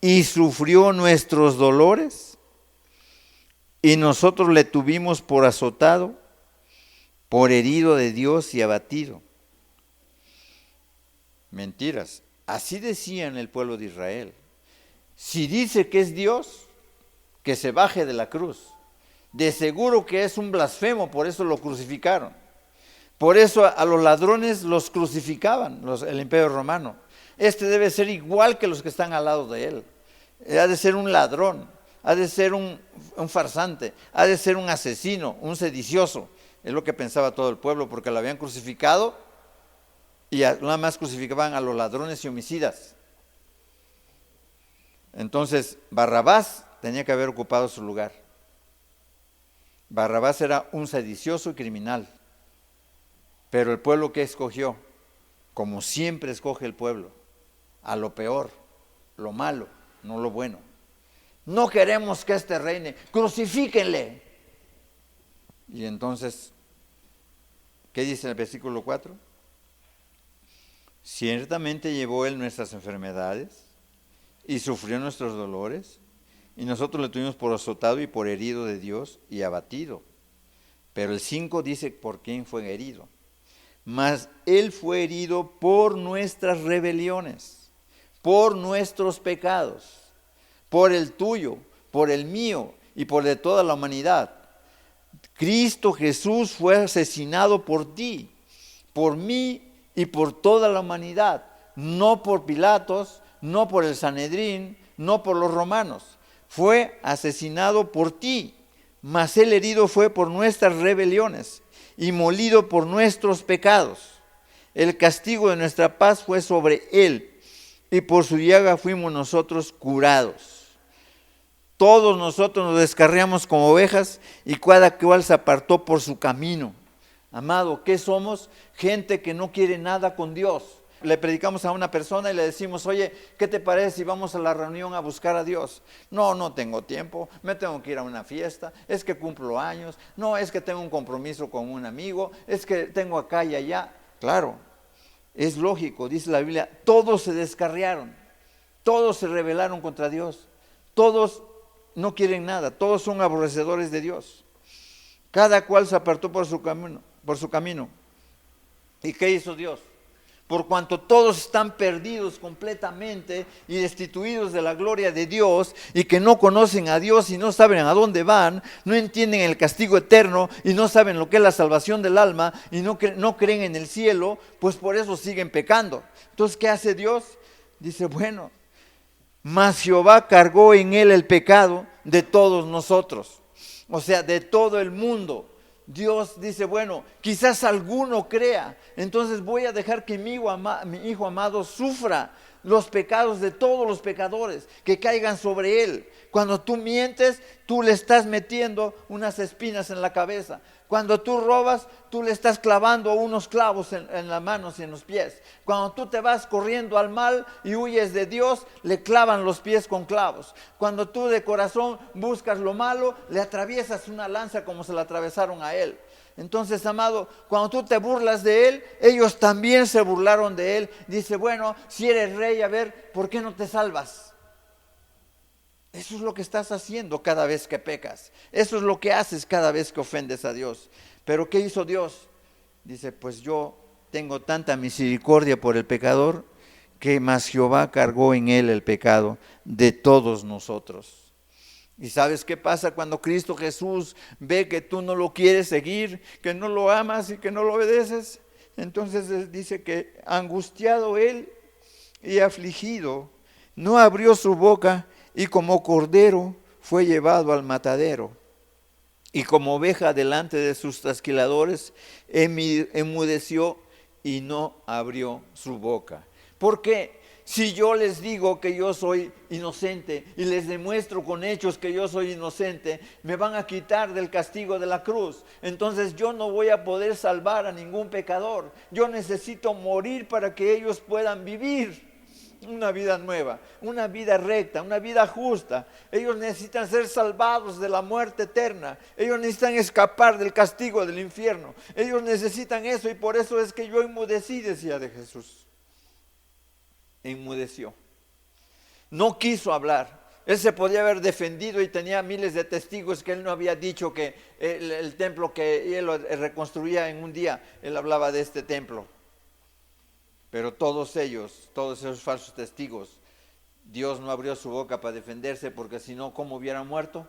y sufrió nuestros dolores, y nosotros le tuvimos por azotado, por herido de Dios y abatido. Mentiras. Así decían el pueblo de Israel. Si dice que es Dios, que se baje de la cruz. De seguro que es un blasfemo, por eso lo crucificaron. Por eso a los ladrones los crucificaban, el Imperio Romano. Este debe ser igual que los que están al lado de él. Ha de ser un ladrón, ha de ser un farsante, ha de ser un asesino, un sedicioso. Es lo que pensaba todo el pueblo, porque lo habían crucificado y nada más crucificaban a los ladrones y homicidas. Entonces Barrabás tenía que haber ocupado su lugar. Barrabás era un sedicioso y criminal. Pero el pueblo que escogió, como siempre escoge el pueblo, a lo peor, lo malo, no lo bueno. No queremos que este reine, crucifíquenle. Y entonces, ¿qué dice en el versículo 4? Ciertamente llevó él nuestras enfermedades y sufrió nuestros dolores, y nosotros le tuvimos por azotado y por herido de Dios y abatido. Pero el 5 dice por quién fue herido. Mas él fue herido por nuestras rebeliones, por nuestros pecados, por el tuyo, por el mío y por de toda la humanidad. Cristo Jesús fue asesinado por ti, por mí y por toda la humanidad, no por Pilatos, no por el Sanedrín, no por los romanos. Fue asesinado por ti, mas el herido fue por nuestras rebeliones y molido por nuestros pecados. El castigo de nuestra paz fue sobre él, y por su llaga fuimos nosotros curados. Todos nosotros nos descarriamos como ovejas, y cada cual se apartó por su camino. Amado, ¿qué somos? Gente que no quiere nada con Dios. Le predicamos a una persona y le decimos, oye, ¿qué te parece si vamos a la reunión a buscar a Dios? No, no tengo tiempo, me tengo que ir a una fiesta, es que cumplo años, no, es que tengo un compromiso con un amigo, es que tengo acá y allá. Claro, es lógico, dice la Biblia, todos se descarriaron, todos se rebelaron contra Dios, todos no quieren nada, todos son aborrecedores de Dios. Cada cual se apartó por su camino. ¿Y qué hizo Dios? Por cuanto todos están perdidos completamente y destituidos de la gloria de Dios, y que no conocen a Dios y no saben a dónde van, no entienden el castigo eterno y no saben lo que es la salvación del alma y no creen en el cielo, pues por eso siguen pecando. Entonces, ¿qué hace Dios? Dice, bueno, mas Jehová cargó en él el pecado de todos nosotros, o sea, de todo el mundo. Dios dice, bueno, quizás alguno crea, entonces voy a dejar que mi hijo amado sufra los pecados de todos los pecadores, que caigan sobre él. Cuando tú mientes, tú le estás metiendo unas espinas en la cabeza. Cuando tú robas, tú le estás clavando unos clavos en las manos y en los pies. Cuando tú te vas corriendo al mal y huyes de Dios, le clavan los pies con clavos. Cuando tú de corazón buscas lo malo, le atraviesas una lanza como se la atravesaron a él. Entonces, amado, cuando tú te burlas de él, ellos también se burlaron de él. Dice, bueno, si eres rey, a ver, ¿por qué no te salvas? Eso es lo que estás haciendo cada vez que pecas. Eso es lo que haces cada vez que ofendes a Dios. Pero ¿qué hizo Dios? Dice, pues yo tengo tanta misericordia por el pecador, que más Jehová cargó en él el pecado de todos nosotros. ¿Y sabes qué pasa cuando Cristo Jesús ve que tú no lo quieres seguir, que no lo amas y que no lo obedeces? Entonces dice que angustiado él y afligido, no abrió su boca, y como cordero fue llevado al matadero, y como oveja delante de sus trasquiladores enmudeció y no abrió su boca. ¿Por qué? Si yo les digo que yo soy inocente y les demuestro con hechos que yo soy inocente, me van a quitar del castigo de la cruz. Entonces yo no voy a poder salvar a ningún pecador. Yo necesito morir para que ellos puedan vivir una vida nueva, una vida recta, una vida justa. Ellos necesitan ser salvados de la muerte eterna. Ellos necesitan escapar del castigo del infierno. Ellos necesitan eso, y por eso es que yo enmudecí, decía de Jesús. Enmudeció. No quiso hablar. Él se podía haber defendido y tenía miles de testigos que él no había dicho que el templo que él lo reconstruía en un día, él hablaba de este templo. Pero todos ellos, todos esos falsos testigos, Dios no abrió su boca para defenderse, porque si no, ¿cómo hubieran muerto?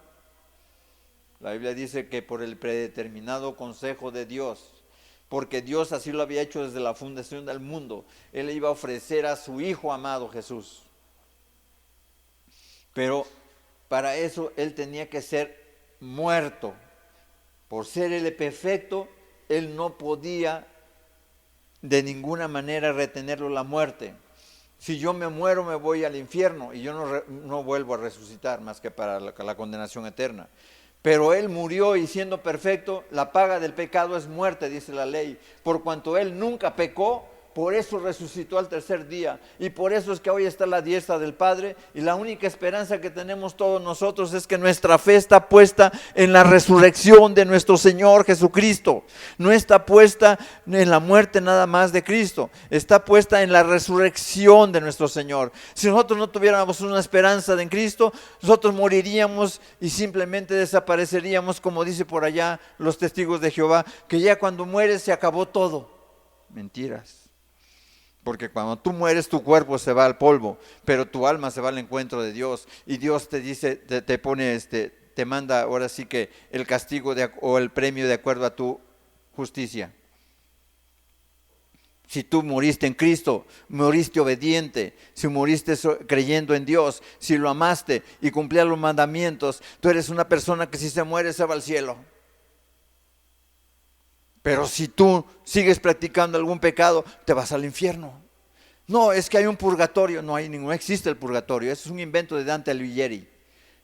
La Biblia dice que por el predeterminado consejo de Dios, porque Dios así lo había hecho desde la fundación del mundo, Él iba a ofrecer a su Hijo amado Jesús. Pero para eso Él tenía que ser muerto. Por ser Él perfecto, Él no podía de ninguna manera retenerlo la muerte. Si yo me muero, me voy al infierno y yo no vuelvo a resucitar más que para la condenación eterna. Pero Él murió y siendo perfecto, la paga del pecado es muerte, dice la ley. Por cuanto Él nunca pecó, por eso resucitó al tercer día. Y por eso es que hoy está a la diestra del Padre. Y la única esperanza que tenemos todos nosotros es que nuestra fe está puesta en la resurrección de nuestro Señor Jesucristo. No está puesta en la muerte nada más de Cristo. Está puesta en la resurrección de nuestro Señor. Si nosotros no tuviéramos una esperanza en Cristo, nosotros moriríamos y simplemente desapareceríamos, como dice por allá los testigos de Jehová, que ya cuando mueres se acabó todo. Mentiras. Porque cuando tú mueres, tu cuerpo se va al polvo, pero tu alma se va al encuentro de Dios. Y Dios te dice, te pone, te manda ahora sí que el castigo o el premio de acuerdo a tu justicia. Si tú moriste en Cristo, moriste obediente, si moriste creyendo en Dios, si lo amaste y cumplías los mandamientos, tú eres una persona que si se muere se va al cielo. Pero si tú sigues practicando algún pecado, te vas al infierno. No, es que hay un purgatorio. No existe el purgatorio. Eso es un invento de Dante Alighieri.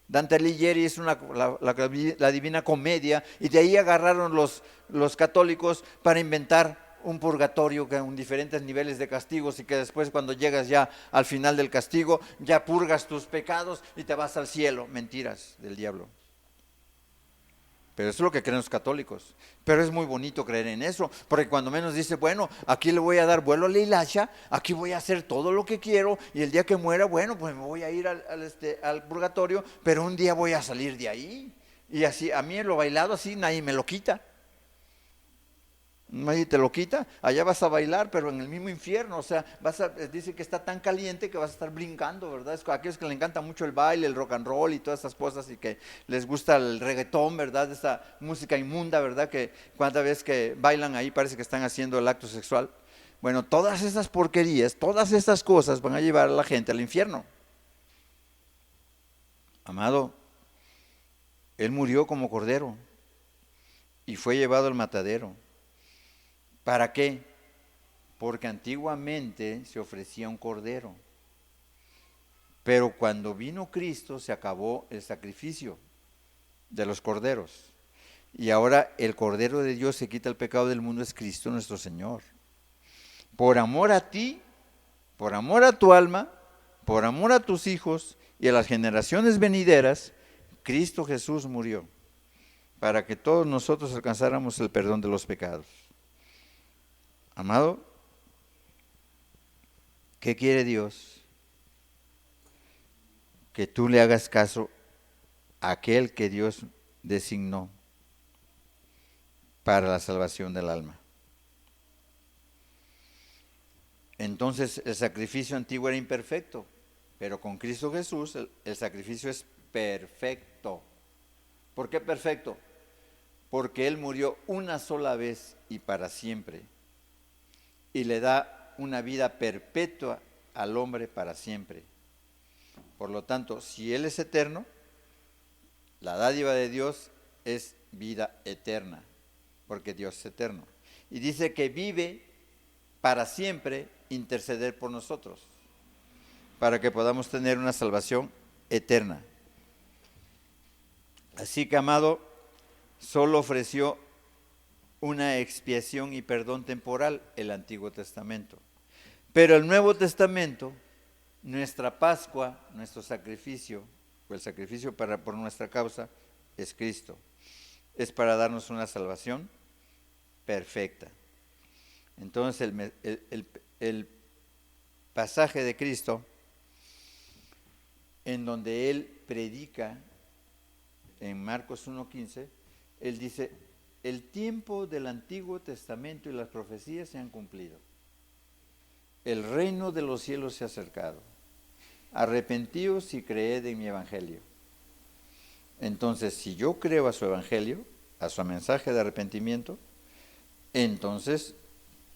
Dante Alighieri es la Divina Comedia, y de ahí agarraron los católicos para inventar un purgatorio con diferentes niveles de castigos, y que después cuando llegas ya al final del castigo, ya purgas tus pecados y te vas al cielo. Mentiras del diablo. Pero eso es lo que creen los católicos. Pero es muy bonito creer en eso, porque cuando menos dice, bueno, aquí le voy a dar vuelo a la hilacha, aquí voy a hacer todo lo que quiero, y el día que muera, bueno, pues me voy a ir al purgatorio, pero un día voy a salir de ahí. Y así, a mí lo bailado así, nadie me lo quita. Nadie te lo quita, allá vas a bailar, pero en el mismo infierno. O sea, dice que está tan caliente que vas a estar brincando, ¿verdad? Es a aquellos que les encanta mucho el baile, el rock and roll y todas esas cosas, y que les gusta el reggaetón, ¿verdad? Esa música inmunda, ¿verdad? Que cada vez que bailan ahí parece que están haciendo el acto sexual. Bueno, todas esas porquerías, todas esas cosas van a llevar a la gente al infierno. Amado, Él murió como cordero y fue llevado al matadero. ¿Para qué? Porque antiguamente se ofrecía un cordero, pero cuando vino Cristo se acabó el sacrificio de los corderos, y ahora el Cordero de Dios que quita el pecado del mundo es Cristo nuestro Señor. Por amor a ti, por amor a tu alma, por amor a tus hijos y a las generaciones venideras, Cristo Jesús murió para que todos nosotros alcanzáramos el perdón de los pecados. Amado, ¿qué quiere Dios? Que tú le hagas caso a aquel que Dios designó para la salvación del alma. Entonces el sacrificio antiguo era imperfecto, pero con Cristo Jesús el sacrificio es perfecto. ¿Por qué perfecto? Porque Él murió una sola vez y para siempre, y le da una vida perpetua al hombre para siempre. Por lo tanto, si Él es eterno, la dádiva de Dios es vida eterna, porque Dios es eterno. Y dice que vive para siempre interceder por nosotros, para que podamos tener una salvación eterna. Así que, amado, solo ofreció una expiación y perdón temporal el Antiguo Testamento. Pero el Nuevo Testamento, nuestra Pascua, nuestro sacrificio, o el sacrificio por nuestra causa, es Cristo. Es para darnos una salvación perfecta. Entonces el pasaje de Cristo, en donde Él predica en Marcos 1:15, él dice, el tiempo del Antiguo Testamento y las profecías se han cumplido. El reino de los cielos se ha acercado. Arrepentíos y creed en mi evangelio. Entonces, si yo creo a su evangelio, a su mensaje de arrepentimiento, entonces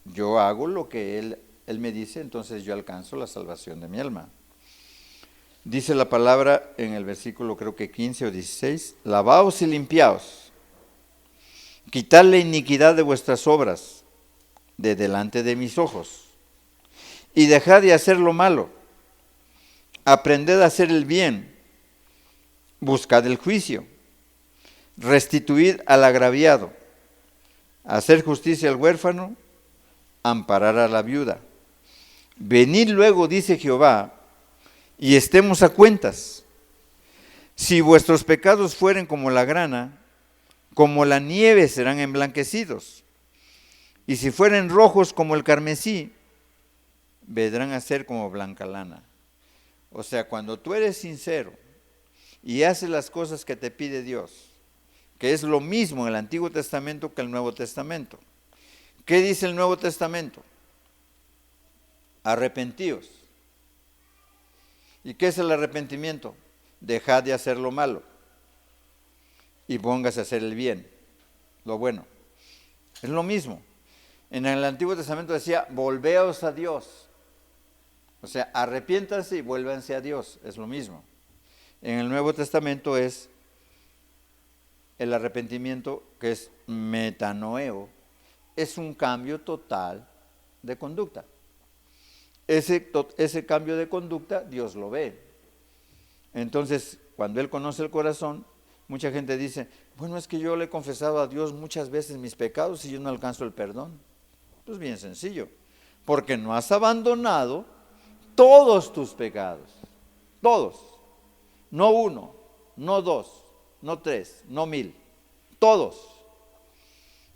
yo hago lo que él me dice, entonces yo alcanzo la salvación de mi alma. Dice la palabra en el versículo creo que 15 o 16, lavaos y limpiaos, quitad la iniquidad de vuestras obras de delante de mis ojos, y dejad de hacer lo malo, aprended a hacer el bien, buscad el juicio, restituid al agraviado, hacer justicia al huérfano, amparar a la viuda. Venid luego, dice Jehová, y estemos a cuentas. Si vuestros pecados fueren como la grana, como la nieve serán emblanquecidos. Y si fueren rojos como el carmesí, vendrán a ser como blanca lana. O sea, cuando tú eres sincero y haces las cosas que te pide Dios, que es lo mismo en el Antiguo Testamento que el Nuevo Testamento. ¿Qué dice el Nuevo Testamento? Arrepentíos. ¿Y qué es el arrepentimiento? Dejad de hacer lo malo y póngase a hacer el bien, lo bueno. Es lo mismo. En el Antiguo Testamento decía, volveos a Dios. O sea, arrepiéntanse y vuélvanse a Dios. Es lo mismo. En el Nuevo Testamento es el arrepentimiento, que es metanoeo, es un cambio total de conducta. Ese cambio de conducta Dios lo ve. Entonces, cuando Él conoce el corazón, mucha gente dice, bueno, es que yo le he confesado a Dios muchas veces mis pecados y yo no alcanzo el perdón. Pues bien sencillo, porque no has abandonado todos tus pecados, todos, no uno, no dos, no tres, no 1000, todos.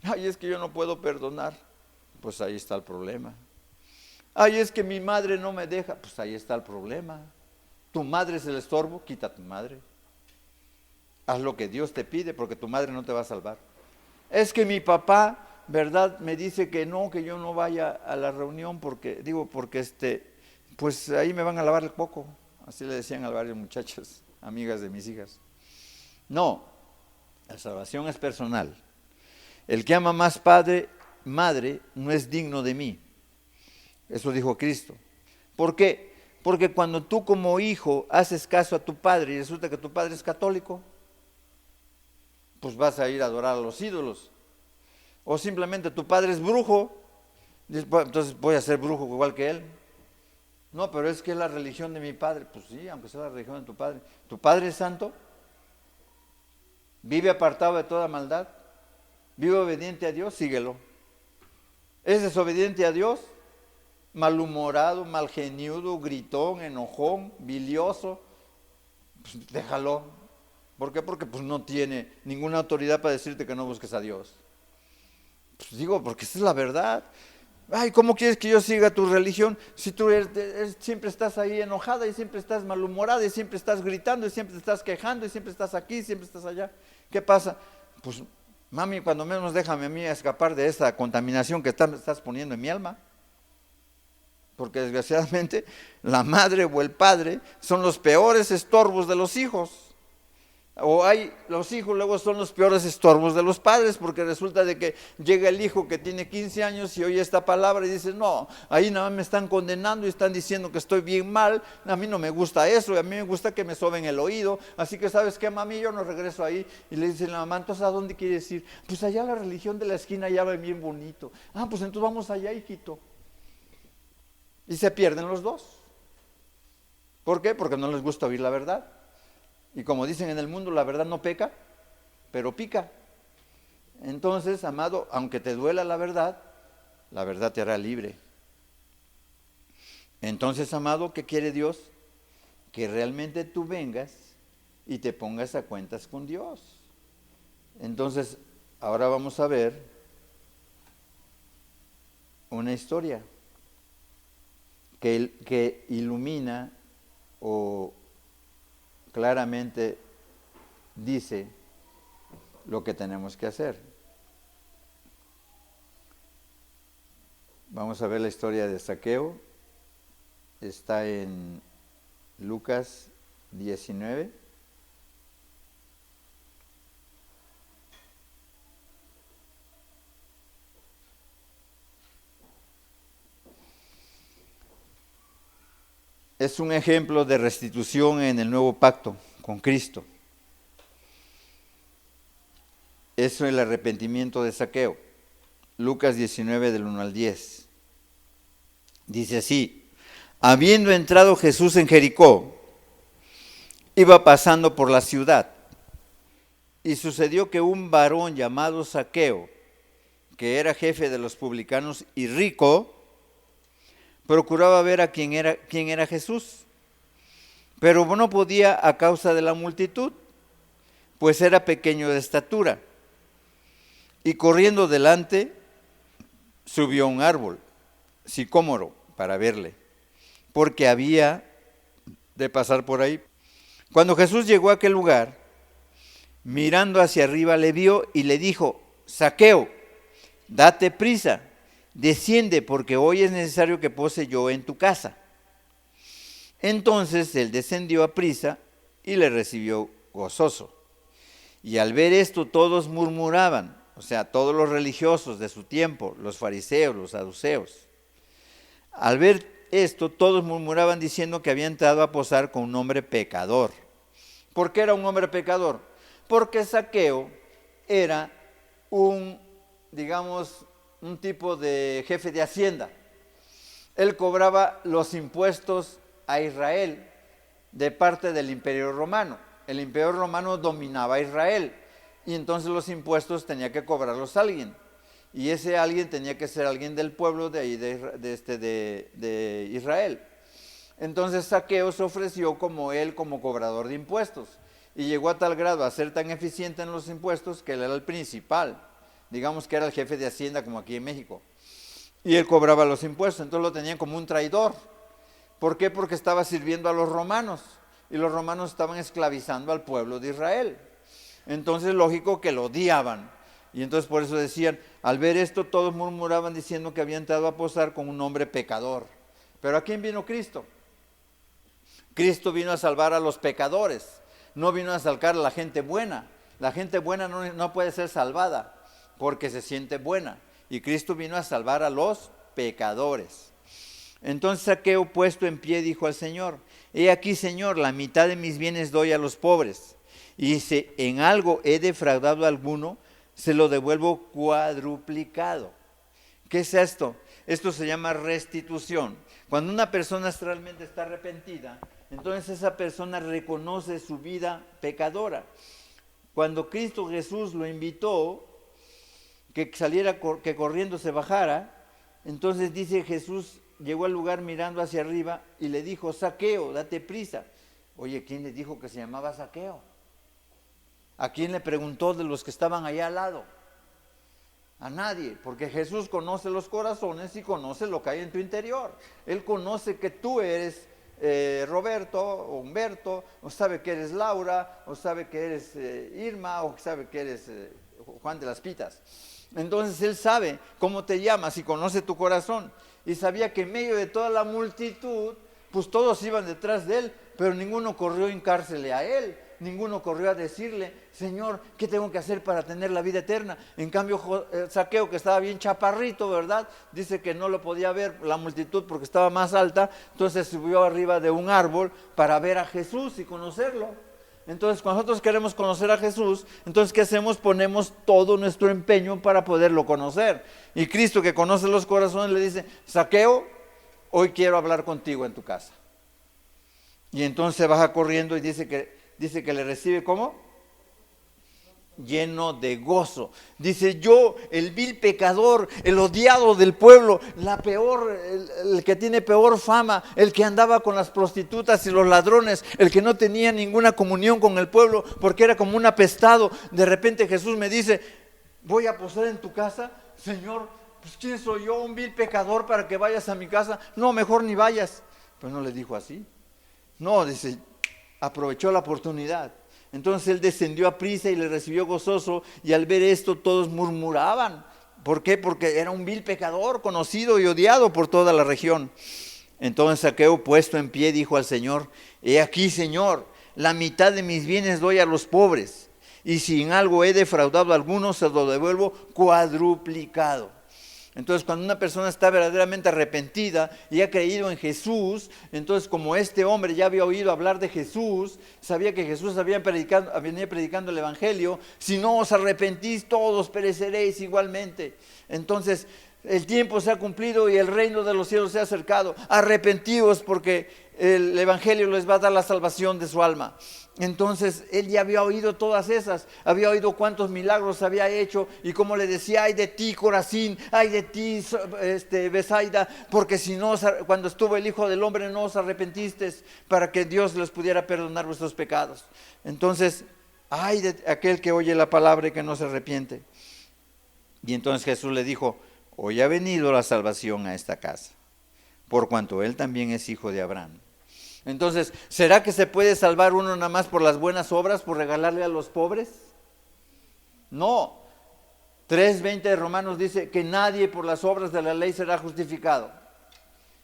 Ay, es que yo no puedo perdonar, pues ahí está el problema. Ay, es que mi madre no me deja, pues ahí está el problema. Tu madre es el estorbo, quita a tu madre. Haz lo que Dios te pide porque tu madre no te va a salvar. Es que mi papá, ¿verdad? Me dice que no, que yo no vaya a la reunión porque pues ahí me van a lavar el coco. Así le decían a varias muchachas, amigas de mis hijas. No, la salvación es personal. El que ama más madre, no es digno de mí. Eso dijo Cristo. ¿Por qué? Porque cuando tú como hijo haces caso a tu padre y resulta que tu padre es católico, pues vas a ir a adorar a los ídolos. O simplemente tu padre es brujo, entonces voy a ser brujo igual que él. No, pero es que es la religión de mi padre. Pues sí, aunque sea la religión de tu padre. ¿Tu padre es santo? ¿Vive apartado de toda maldad? ¿Vive obediente a Dios? Síguelo. ¿Es desobediente a Dios? Malhumorado, malgeniudo, gritón, enojón, bilioso, pues déjalo. ¿Por qué? Porque pues no tiene ninguna autoridad para decirte que no busques a Dios. Pues digo, porque esa es la verdad. Ay, ¿cómo quieres que yo siga tu religión si tú siempre estás ahí enojada y siempre estás malhumorada y siempre estás gritando y siempre te estás quejando y siempre estás aquí y siempre estás allá? ¿Qué pasa? Pues mami, cuando menos déjame a mí escapar de esta contaminación que estás poniendo en mi alma. Porque desgraciadamente la madre o el padre son los peores estorbos de los hijos. O los hijos luego son los peores estorbos de los padres, porque resulta de que llega el hijo que tiene 15 años y oye esta palabra y dice, no, ahí nada más me están condenando y están diciendo que estoy bien mal, a mí no me gusta eso, y a mí me gusta que me soben el oído, así que ¿sabes qué, mami? Yo no regreso ahí. Y le dice la mamá, entonces ¿a dónde quieres ir? Pues allá la religión de la esquina ya va bien bonito. Ah, pues entonces vamos allá, hijito. Y se pierden los dos. ¿Por qué? Porque no les gusta oír la verdad. Y como dicen en el mundo, la verdad no peca, pero pica. Entonces, amado, aunque te duela la verdad te hará libre. Entonces, amado, ¿qué quiere Dios? Que realmente tú vengas y te pongas a cuentas con Dios. Entonces, ahora vamos a ver una historia que ilumina o claramente dice lo que tenemos que hacer. Vamos a ver la historia de Zaqueo. Está en Lucas 19. Es un ejemplo de restitución en el nuevo pacto con Cristo. Eso es el arrepentimiento de Zaqueo. Lucas 19 del 1 al 10. Dice así: habiendo entrado Jesús en Jericó, iba pasando por la ciudad. Y sucedió que un varón llamado Zaqueo, que era jefe de los publicanos y rico, procuraba ver a quién era Jesús, pero no podía a causa de la multitud, pues era pequeño de estatura. Y corriendo delante, subió a un árbol, sicómoro, para verle, porque había de pasar por ahí. Cuando Jesús llegó a aquel lugar, mirando hacia arriba le vio y le dijo: Zaqueo, date prisa, desciende, porque hoy es necesario que pose yo en tu casa. Entonces él descendió a prisa y le recibió gozoso. Y al ver esto todos murmuraban, o sea, todos los religiosos de su tiempo, los fariseos, los saduceos. Al ver esto todos murmuraban diciendo que había entrado a posar con un hombre pecador. ¿Por qué era un hombre pecador? Porque Zaqueo era un tipo de jefe de hacienda. Él cobraba los impuestos a Israel de parte del Imperio Romano. El Imperio Romano dominaba a Israel y entonces los impuestos tenía que cobrarlos alguien. Y ese alguien tenía que ser alguien del pueblo de ahí, de Israel. Entonces Zaqueo se ofreció como cobrador de impuestos. Y llegó a tal grado a ser tan eficiente en los impuestos que él era el principal. Digamos que era el jefe de hacienda como aquí en México. Y él cobraba los impuestos, entonces lo tenían como un traidor. ¿Por qué? Porque estaba sirviendo a los romanos. Y los romanos estaban esclavizando al pueblo de Israel. Entonces lógico que lo odiaban. Y entonces por eso decían, al ver esto todos murmuraban diciendo que había entrado a posar con un hombre pecador. Pero ¿a quién vino Cristo? Cristo vino a salvar a los pecadores. No vino a salvar a la gente buena. La gente buena no puede ser salvada porque se siente buena. Y Cristo vino a salvar a los pecadores. Entonces Zaqueo, puesto en pie, dijo al Señor: he aquí, Señor, la mitad de mis bienes doy a los pobres. Y si en algo he defraudado a alguno, se lo devuelvo cuadruplicado. ¿Qué es esto? Esto se llama restitución. Cuando una persona realmente está arrepentida, entonces esa persona reconoce su vida pecadora. Cuando Cristo Jesús lo invitó, que saliera, que corriendo se bajara, entonces dice Jesús, llegó al lugar mirando hacia arriba y le dijo: Zaqueo, date prisa. Oye, ¿quién le dijo que se llamaba Zaqueo? ¿A quién le preguntó de los que estaban allá al lado? A nadie, porque Jesús conoce los corazones y conoce lo que hay en tu interior. Él conoce que tú eres Roberto o Humberto, o sabe que eres Laura, o sabe que eres Irma, o sabe que eres Juan de las Pitas. Entonces Él sabe cómo te llamas y conoce tu corazón. Y sabía que en medio de toda la multitud, pues todos iban detrás de Él, pero ninguno corrió a hincársele a Él. Ninguno corrió a decirle: Señor, ¿qué tengo que hacer para tener la vida eterna? En cambio, Zaqueo, que estaba bien chaparrito, ¿verdad? Dice que no lo podía ver la multitud porque estaba más alta, entonces subió arriba de un árbol para ver a Jesús y conocerlo. Entonces, cuando nosotros queremos conocer a Jesús, entonces, ¿qué hacemos? Ponemos todo nuestro empeño para poderlo conocer. Y Cristo, que conoce los corazones, le dice: Zaqueo, hoy quiero hablar contigo en tu casa. Y entonces baja corriendo y dice que le recibe ¿cómo? Lleno de gozo. Dice: yo, el vil pecador, el odiado del pueblo, el que tiene peor fama, el que andaba con las prostitutas y los ladrones, el que no tenía ninguna comunión con el pueblo porque era como un apestado. De repente Jesús me dice: voy a posar en tu casa. Señor, pues ¿quién soy yo, un vil pecador, para que vayas a mi casa? No, mejor ni vayas. Pero no le dijo así. No, dice: aprovechó la oportunidad. Entonces él descendió a prisa y le recibió gozoso, y al ver esto todos murmuraban. ¿Por qué? Porque era un vil pecador, conocido y odiado por toda la región. Entonces Zaqueo, puesto en pie, dijo al Señor: he aquí, Señor, la mitad de mis bienes doy a los pobres, y si en algo he defraudado a algunos, se lo devuelvo cuadruplicado. Entonces, cuando una persona está verdaderamente arrepentida y ha creído en Jesús, entonces como este hombre ya había oído hablar de Jesús, sabía que Jesús venía predicando el Evangelio: si no os arrepentís, todos pereceréis igualmente. Entonces, el tiempo se ha cumplido y el reino de los cielos se ha acercado. Arrepentíos, porque el Evangelio les va a dar la salvación de su alma. Entonces él ya había oído todas esas, había oído cuántos milagros había hecho, y como le decía: ay de ti, Corazín, ay de ti, Betsaida, porque si no, cuando estuvo el Hijo del Hombre, no os arrepentisteis para que Dios les pudiera perdonar vuestros pecados. Entonces, ay de aquel que oye la palabra y que no se arrepiente. Y entonces Jesús le dijo: hoy ha venido la salvación a esta casa, por cuanto él también es hijo de Abraham. Entonces, ¿será que se puede salvar uno nada más por las buenas obras, por regalarle a los pobres? No. 3:20 de Romanos dice que nadie por las obras de la ley será justificado.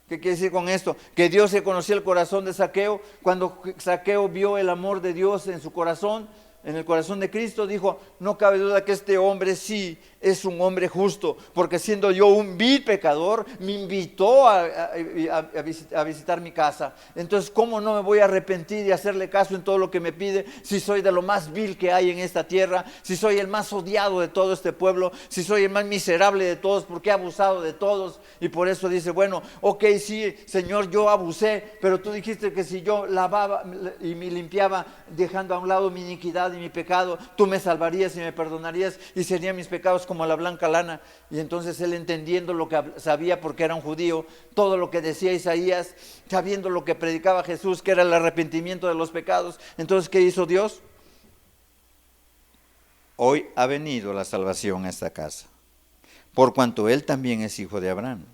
¿Qué quiere decir con esto? Que Dios se conocía el corazón de Zaqueo. Cuando Zaqueo vio el amor de Dios en su corazón, en el corazón de Cristo, dijo: no cabe duda que este hombre sí es un hombre justo, porque siendo yo un vil pecador, me invitó a visitar mi casa. Entonces, ¿cómo no me voy a arrepentir y hacerle caso en todo lo que me pide, si soy de lo más vil que hay en esta tierra, si soy el más odiado de todo este pueblo, si soy el más miserable de todos, porque he abusado de todos? Y por eso dice: bueno, ok, sí, Señor, yo abusé, pero tú dijiste que si yo lavaba y me limpiaba, dejando a un lado mi iniquidad y mi pecado, tú me salvarías y me perdonarías, y serían mis pecados como la blanca lana. Y entonces él, entendiendo lo que sabía, porque era un judío, todo lo que decía Isaías, sabiendo lo que predicaba Jesús, que era el arrepentimiento de los pecados, entonces ¿qué hizo Dios? Hoy ha venido la salvación a esta casa, por cuanto él también es hijo de Abraham,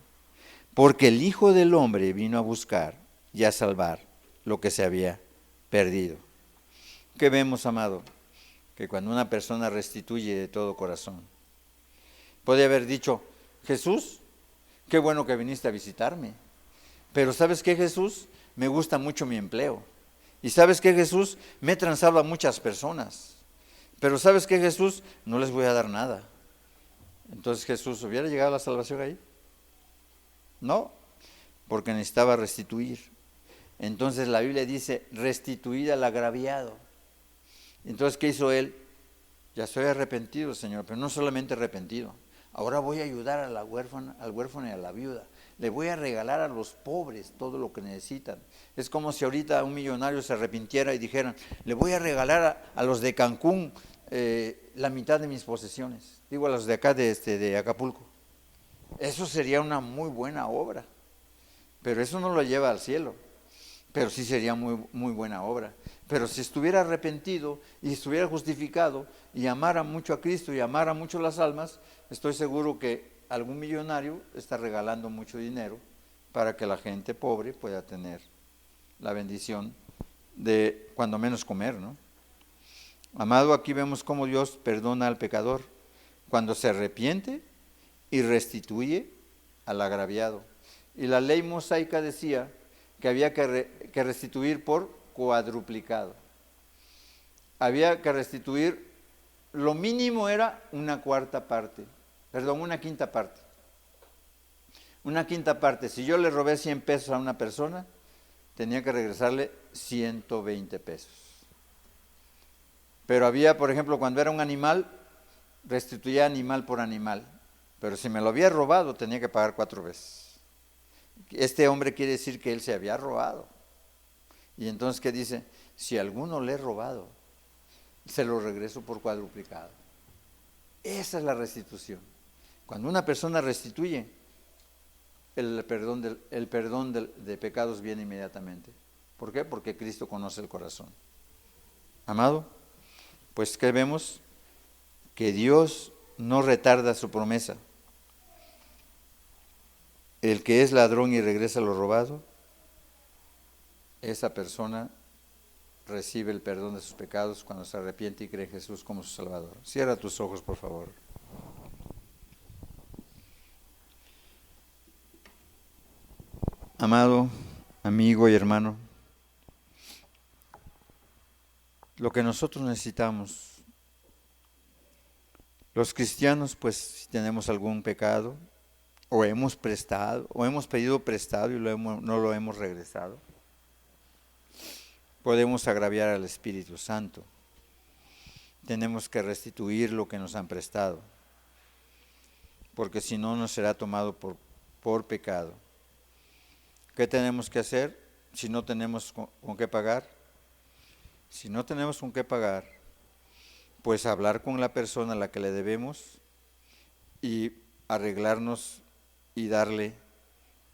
porque el Hijo del Hombre vino a buscar y a salvar lo que se había perdido. ¿Qué vemos, amado? Que cuando una persona restituye de todo corazón, puede haber dicho: Jesús, qué bueno que viniste a visitarme, pero ¿sabes qué, Jesús? Me gusta mucho mi empleo. Y ¿sabes qué, Jesús? Me he transado a muchas personas, pero ¿sabes qué, Jesús? No les voy a dar nada. Entonces, ¿Jesús hubiera llegado a la salvación ahí? No, porque necesitaba restituir. Entonces la Biblia dice: restituir al agraviado. Entonces, ¿qué hizo él? Ya soy arrepentido, Señor, pero no solamente arrepentido. Ahora voy a ayudar a la huérfana, al huérfano y a la viuda. Le voy a regalar a los pobres todo lo que necesitan. Es como si ahorita un millonario se arrepintiera y dijera: le voy a regalar a los de Cancún la mitad de mis posesiones. Digo, a los de acá de Acapulco. Eso sería una muy buena obra. Pero eso no lo lleva al cielo. Pero sí sería muy, muy buena obra. Pero si estuviera arrepentido y estuviera justificado y amara mucho a Cristo y amara mucho las almas, estoy seguro que algún millonario está regalando mucho dinero para que la gente pobre pueda tener la bendición de cuando menos comer, ¿no? Amado, aquí vemos cómo Dios perdona al pecador cuando se arrepiente y restituye al agraviado. Y la ley mosaica decía que había que restituir por cuadruplicado. Había que restituir, lo mínimo era una quinta parte. Una quinta parte. Si yo le robé 100 pesos a una persona, tenía que regresarle 120 pesos. Pero había, por ejemplo, cuando era un animal, restituía animal por animal. Pero si me lo había robado, tenía que pagar 4 veces. Este hombre quiere decir que él se había robado. Y entonces, ¿qué dice? Si a alguno le he robado, se lo regreso por cuadruplicado. Esa es la restitución. Cuando una persona restituye, el perdón de pecados viene inmediatamente. ¿Por qué? Porque Cristo conoce el corazón. Amado, pues ¿qué vemos? Que Dios no retarda su promesa. El que es ladrón y regresa lo robado, esa persona recibe el perdón de sus pecados cuando se arrepiente y cree en Jesús como su Salvador. Cierra tus ojos, por favor. Amado amigo y hermano, lo que nosotros necesitamos, los cristianos, pues si tenemos algún pecado, o hemos prestado, o hemos pedido prestado y no lo hemos regresado, podemos agraviar al Espíritu Santo. Tenemos que restituir lo que nos han prestado, porque si no nos será tomado por pecado. ¿Qué tenemos que hacer si no tenemos con qué pagar? Si no tenemos con qué pagar, pues hablar con la persona a la que le debemos y arreglarnos y darle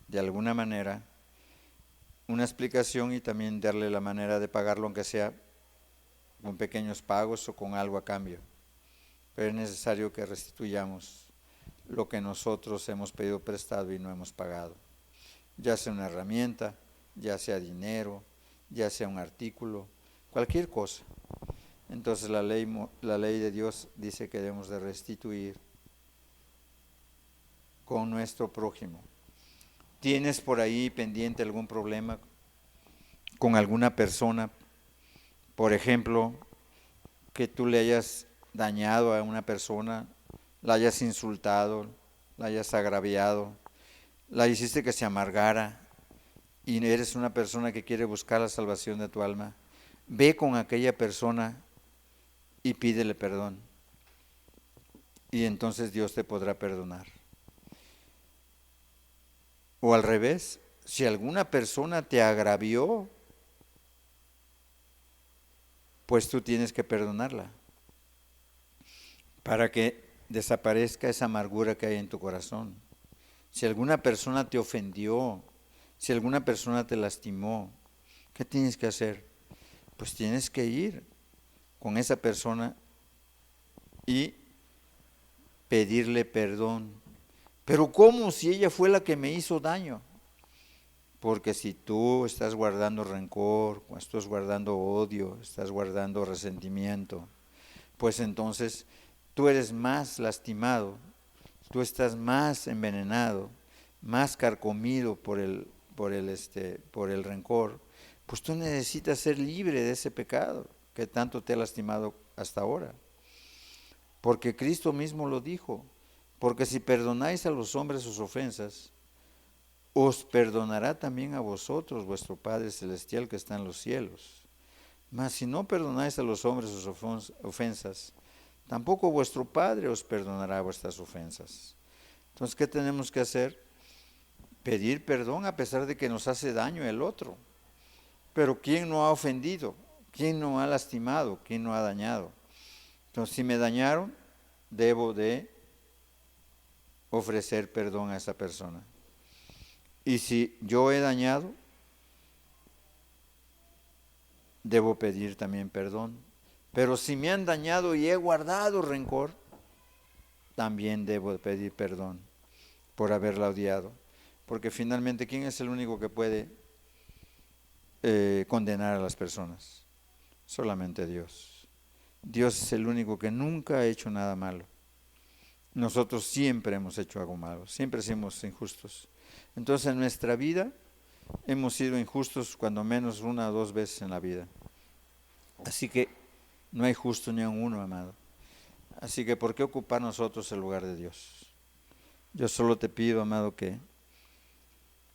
de alguna manera una explicación y también darle la manera de pagarlo, aunque sea con pequeños pagos o con algo a cambio. Pero es necesario que restituyamos lo que nosotros hemos pedido prestado y no hemos pagado, ya sea una herramienta, ya sea dinero, ya sea un artículo, cualquier cosa. Entonces la ley de Dios dice que debemos de restituir con nuestro prójimo. ¿Tienes por ahí pendiente algún problema con alguna persona? Por ejemplo, que tú le hayas dañado a una persona, la hayas insultado, la hayas agraviado, la hiciste que se amargara y eres una persona que quiere buscar la salvación de tu alma. Ve con aquella persona y pídele perdón. Y entonces Dios te podrá perdonar. O al revés, si alguna persona te agravió, pues tú tienes que perdonarla para que desaparezca esa amargura que hay en tu corazón. Si alguna persona te ofendió, si alguna persona te lastimó, ¿qué tienes que hacer? Pues tienes que ir con esa persona y pedirle perdón. Pero ¿cómo si ella fue la que me hizo daño? Porque si tú estás guardando rencor, estás guardando odio, estás guardando resentimiento, pues entonces tú eres más lastimado, tú estás más envenenado, más carcomido por el rencor, pues tú necesitas ser libre de ese pecado que tanto te ha lastimado hasta ahora. Porque Cristo mismo lo dijo, porque si perdonáis a los hombres sus ofensas, os perdonará también a vosotros vuestro Padre Celestial que está en los cielos. Mas si no perdonáis a los hombres sus ofensas, tampoco vuestro Padre os perdonará vuestras ofensas. Entonces, ¿qué tenemos que hacer? Pedir perdón a pesar de que nos hace daño el otro. Pero ¿quién no ha ofendido? ¿Quién no ha lastimado? ¿Quién no ha dañado? Entonces, si me dañaron, debo de ofrecer perdón a esa persona. Y si yo he dañado, debo pedir también perdón. Pero si me han dañado y he guardado rencor, también debo pedir perdón por haberla odiado. Porque finalmente, ¿quién es el único que puede condenar a las personas? Solamente Dios. Dios es el único que nunca ha hecho nada malo. Nosotros siempre hemos hecho algo malo, siempre somos injustos. Entonces en nuestra vida hemos sido injustos cuando menos 1 o 2 veces en la vida. Así que no hay justo ni un uno, amado. Así que ¿por qué ocupar nosotros el lugar de Dios? Yo solo te pido, amado, que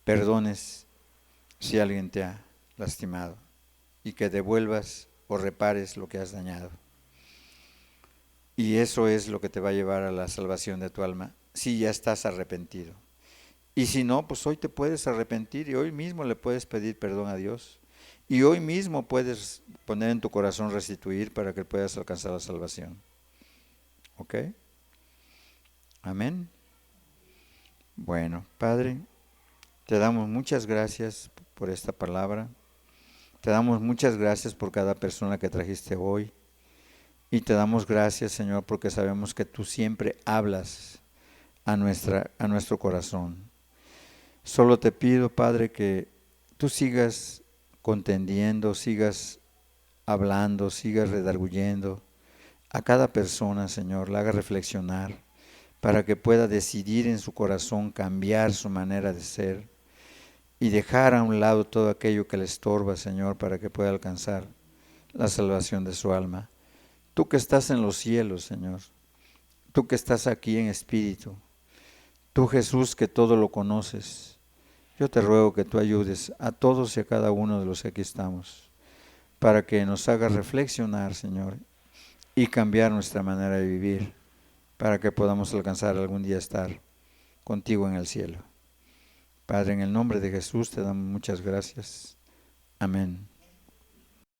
perdones si alguien te ha lastimado y que devuelvas o repares lo que has dañado. Y eso es lo que te va a llevar a la salvación de tu alma, si ya estás arrepentido. Y si no, pues hoy te puedes arrepentir y hoy mismo le puedes pedir perdón a Dios. Y hoy mismo puedes poner en tu corazón restituir para que puedas alcanzar la salvación. ¿Ok? Amén. Bueno, Padre, te damos muchas gracias por esta palabra. Te damos muchas gracias por cada persona que trajiste hoy. Y te damos gracias, Señor, porque sabemos que tú siempre hablas a nuestro corazón. Solo te pido, Padre, que tú sigas contendiendo, sigas hablando, sigas redarguyendo a cada persona, Señor, la haga reflexionar para que pueda decidir en su corazón cambiar su manera de ser y dejar a un lado todo aquello que le estorba, Señor, para que pueda alcanzar la salvación de su alma. Tú que estás en los cielos, Señor, tú que estás aquí en espíritu, tú Jesús que todo lo conoces, yo te ruego que tú ayudes a todos y a cada uno de los que aquí estamos, para que nos haga reflexionar, Señor, y cambiar nuestra manera de vivir, para que podamos alcanzar algún día estar contigo en el cielo. Padre, en el nombre de Jesús te damos muchas gracias. Amén.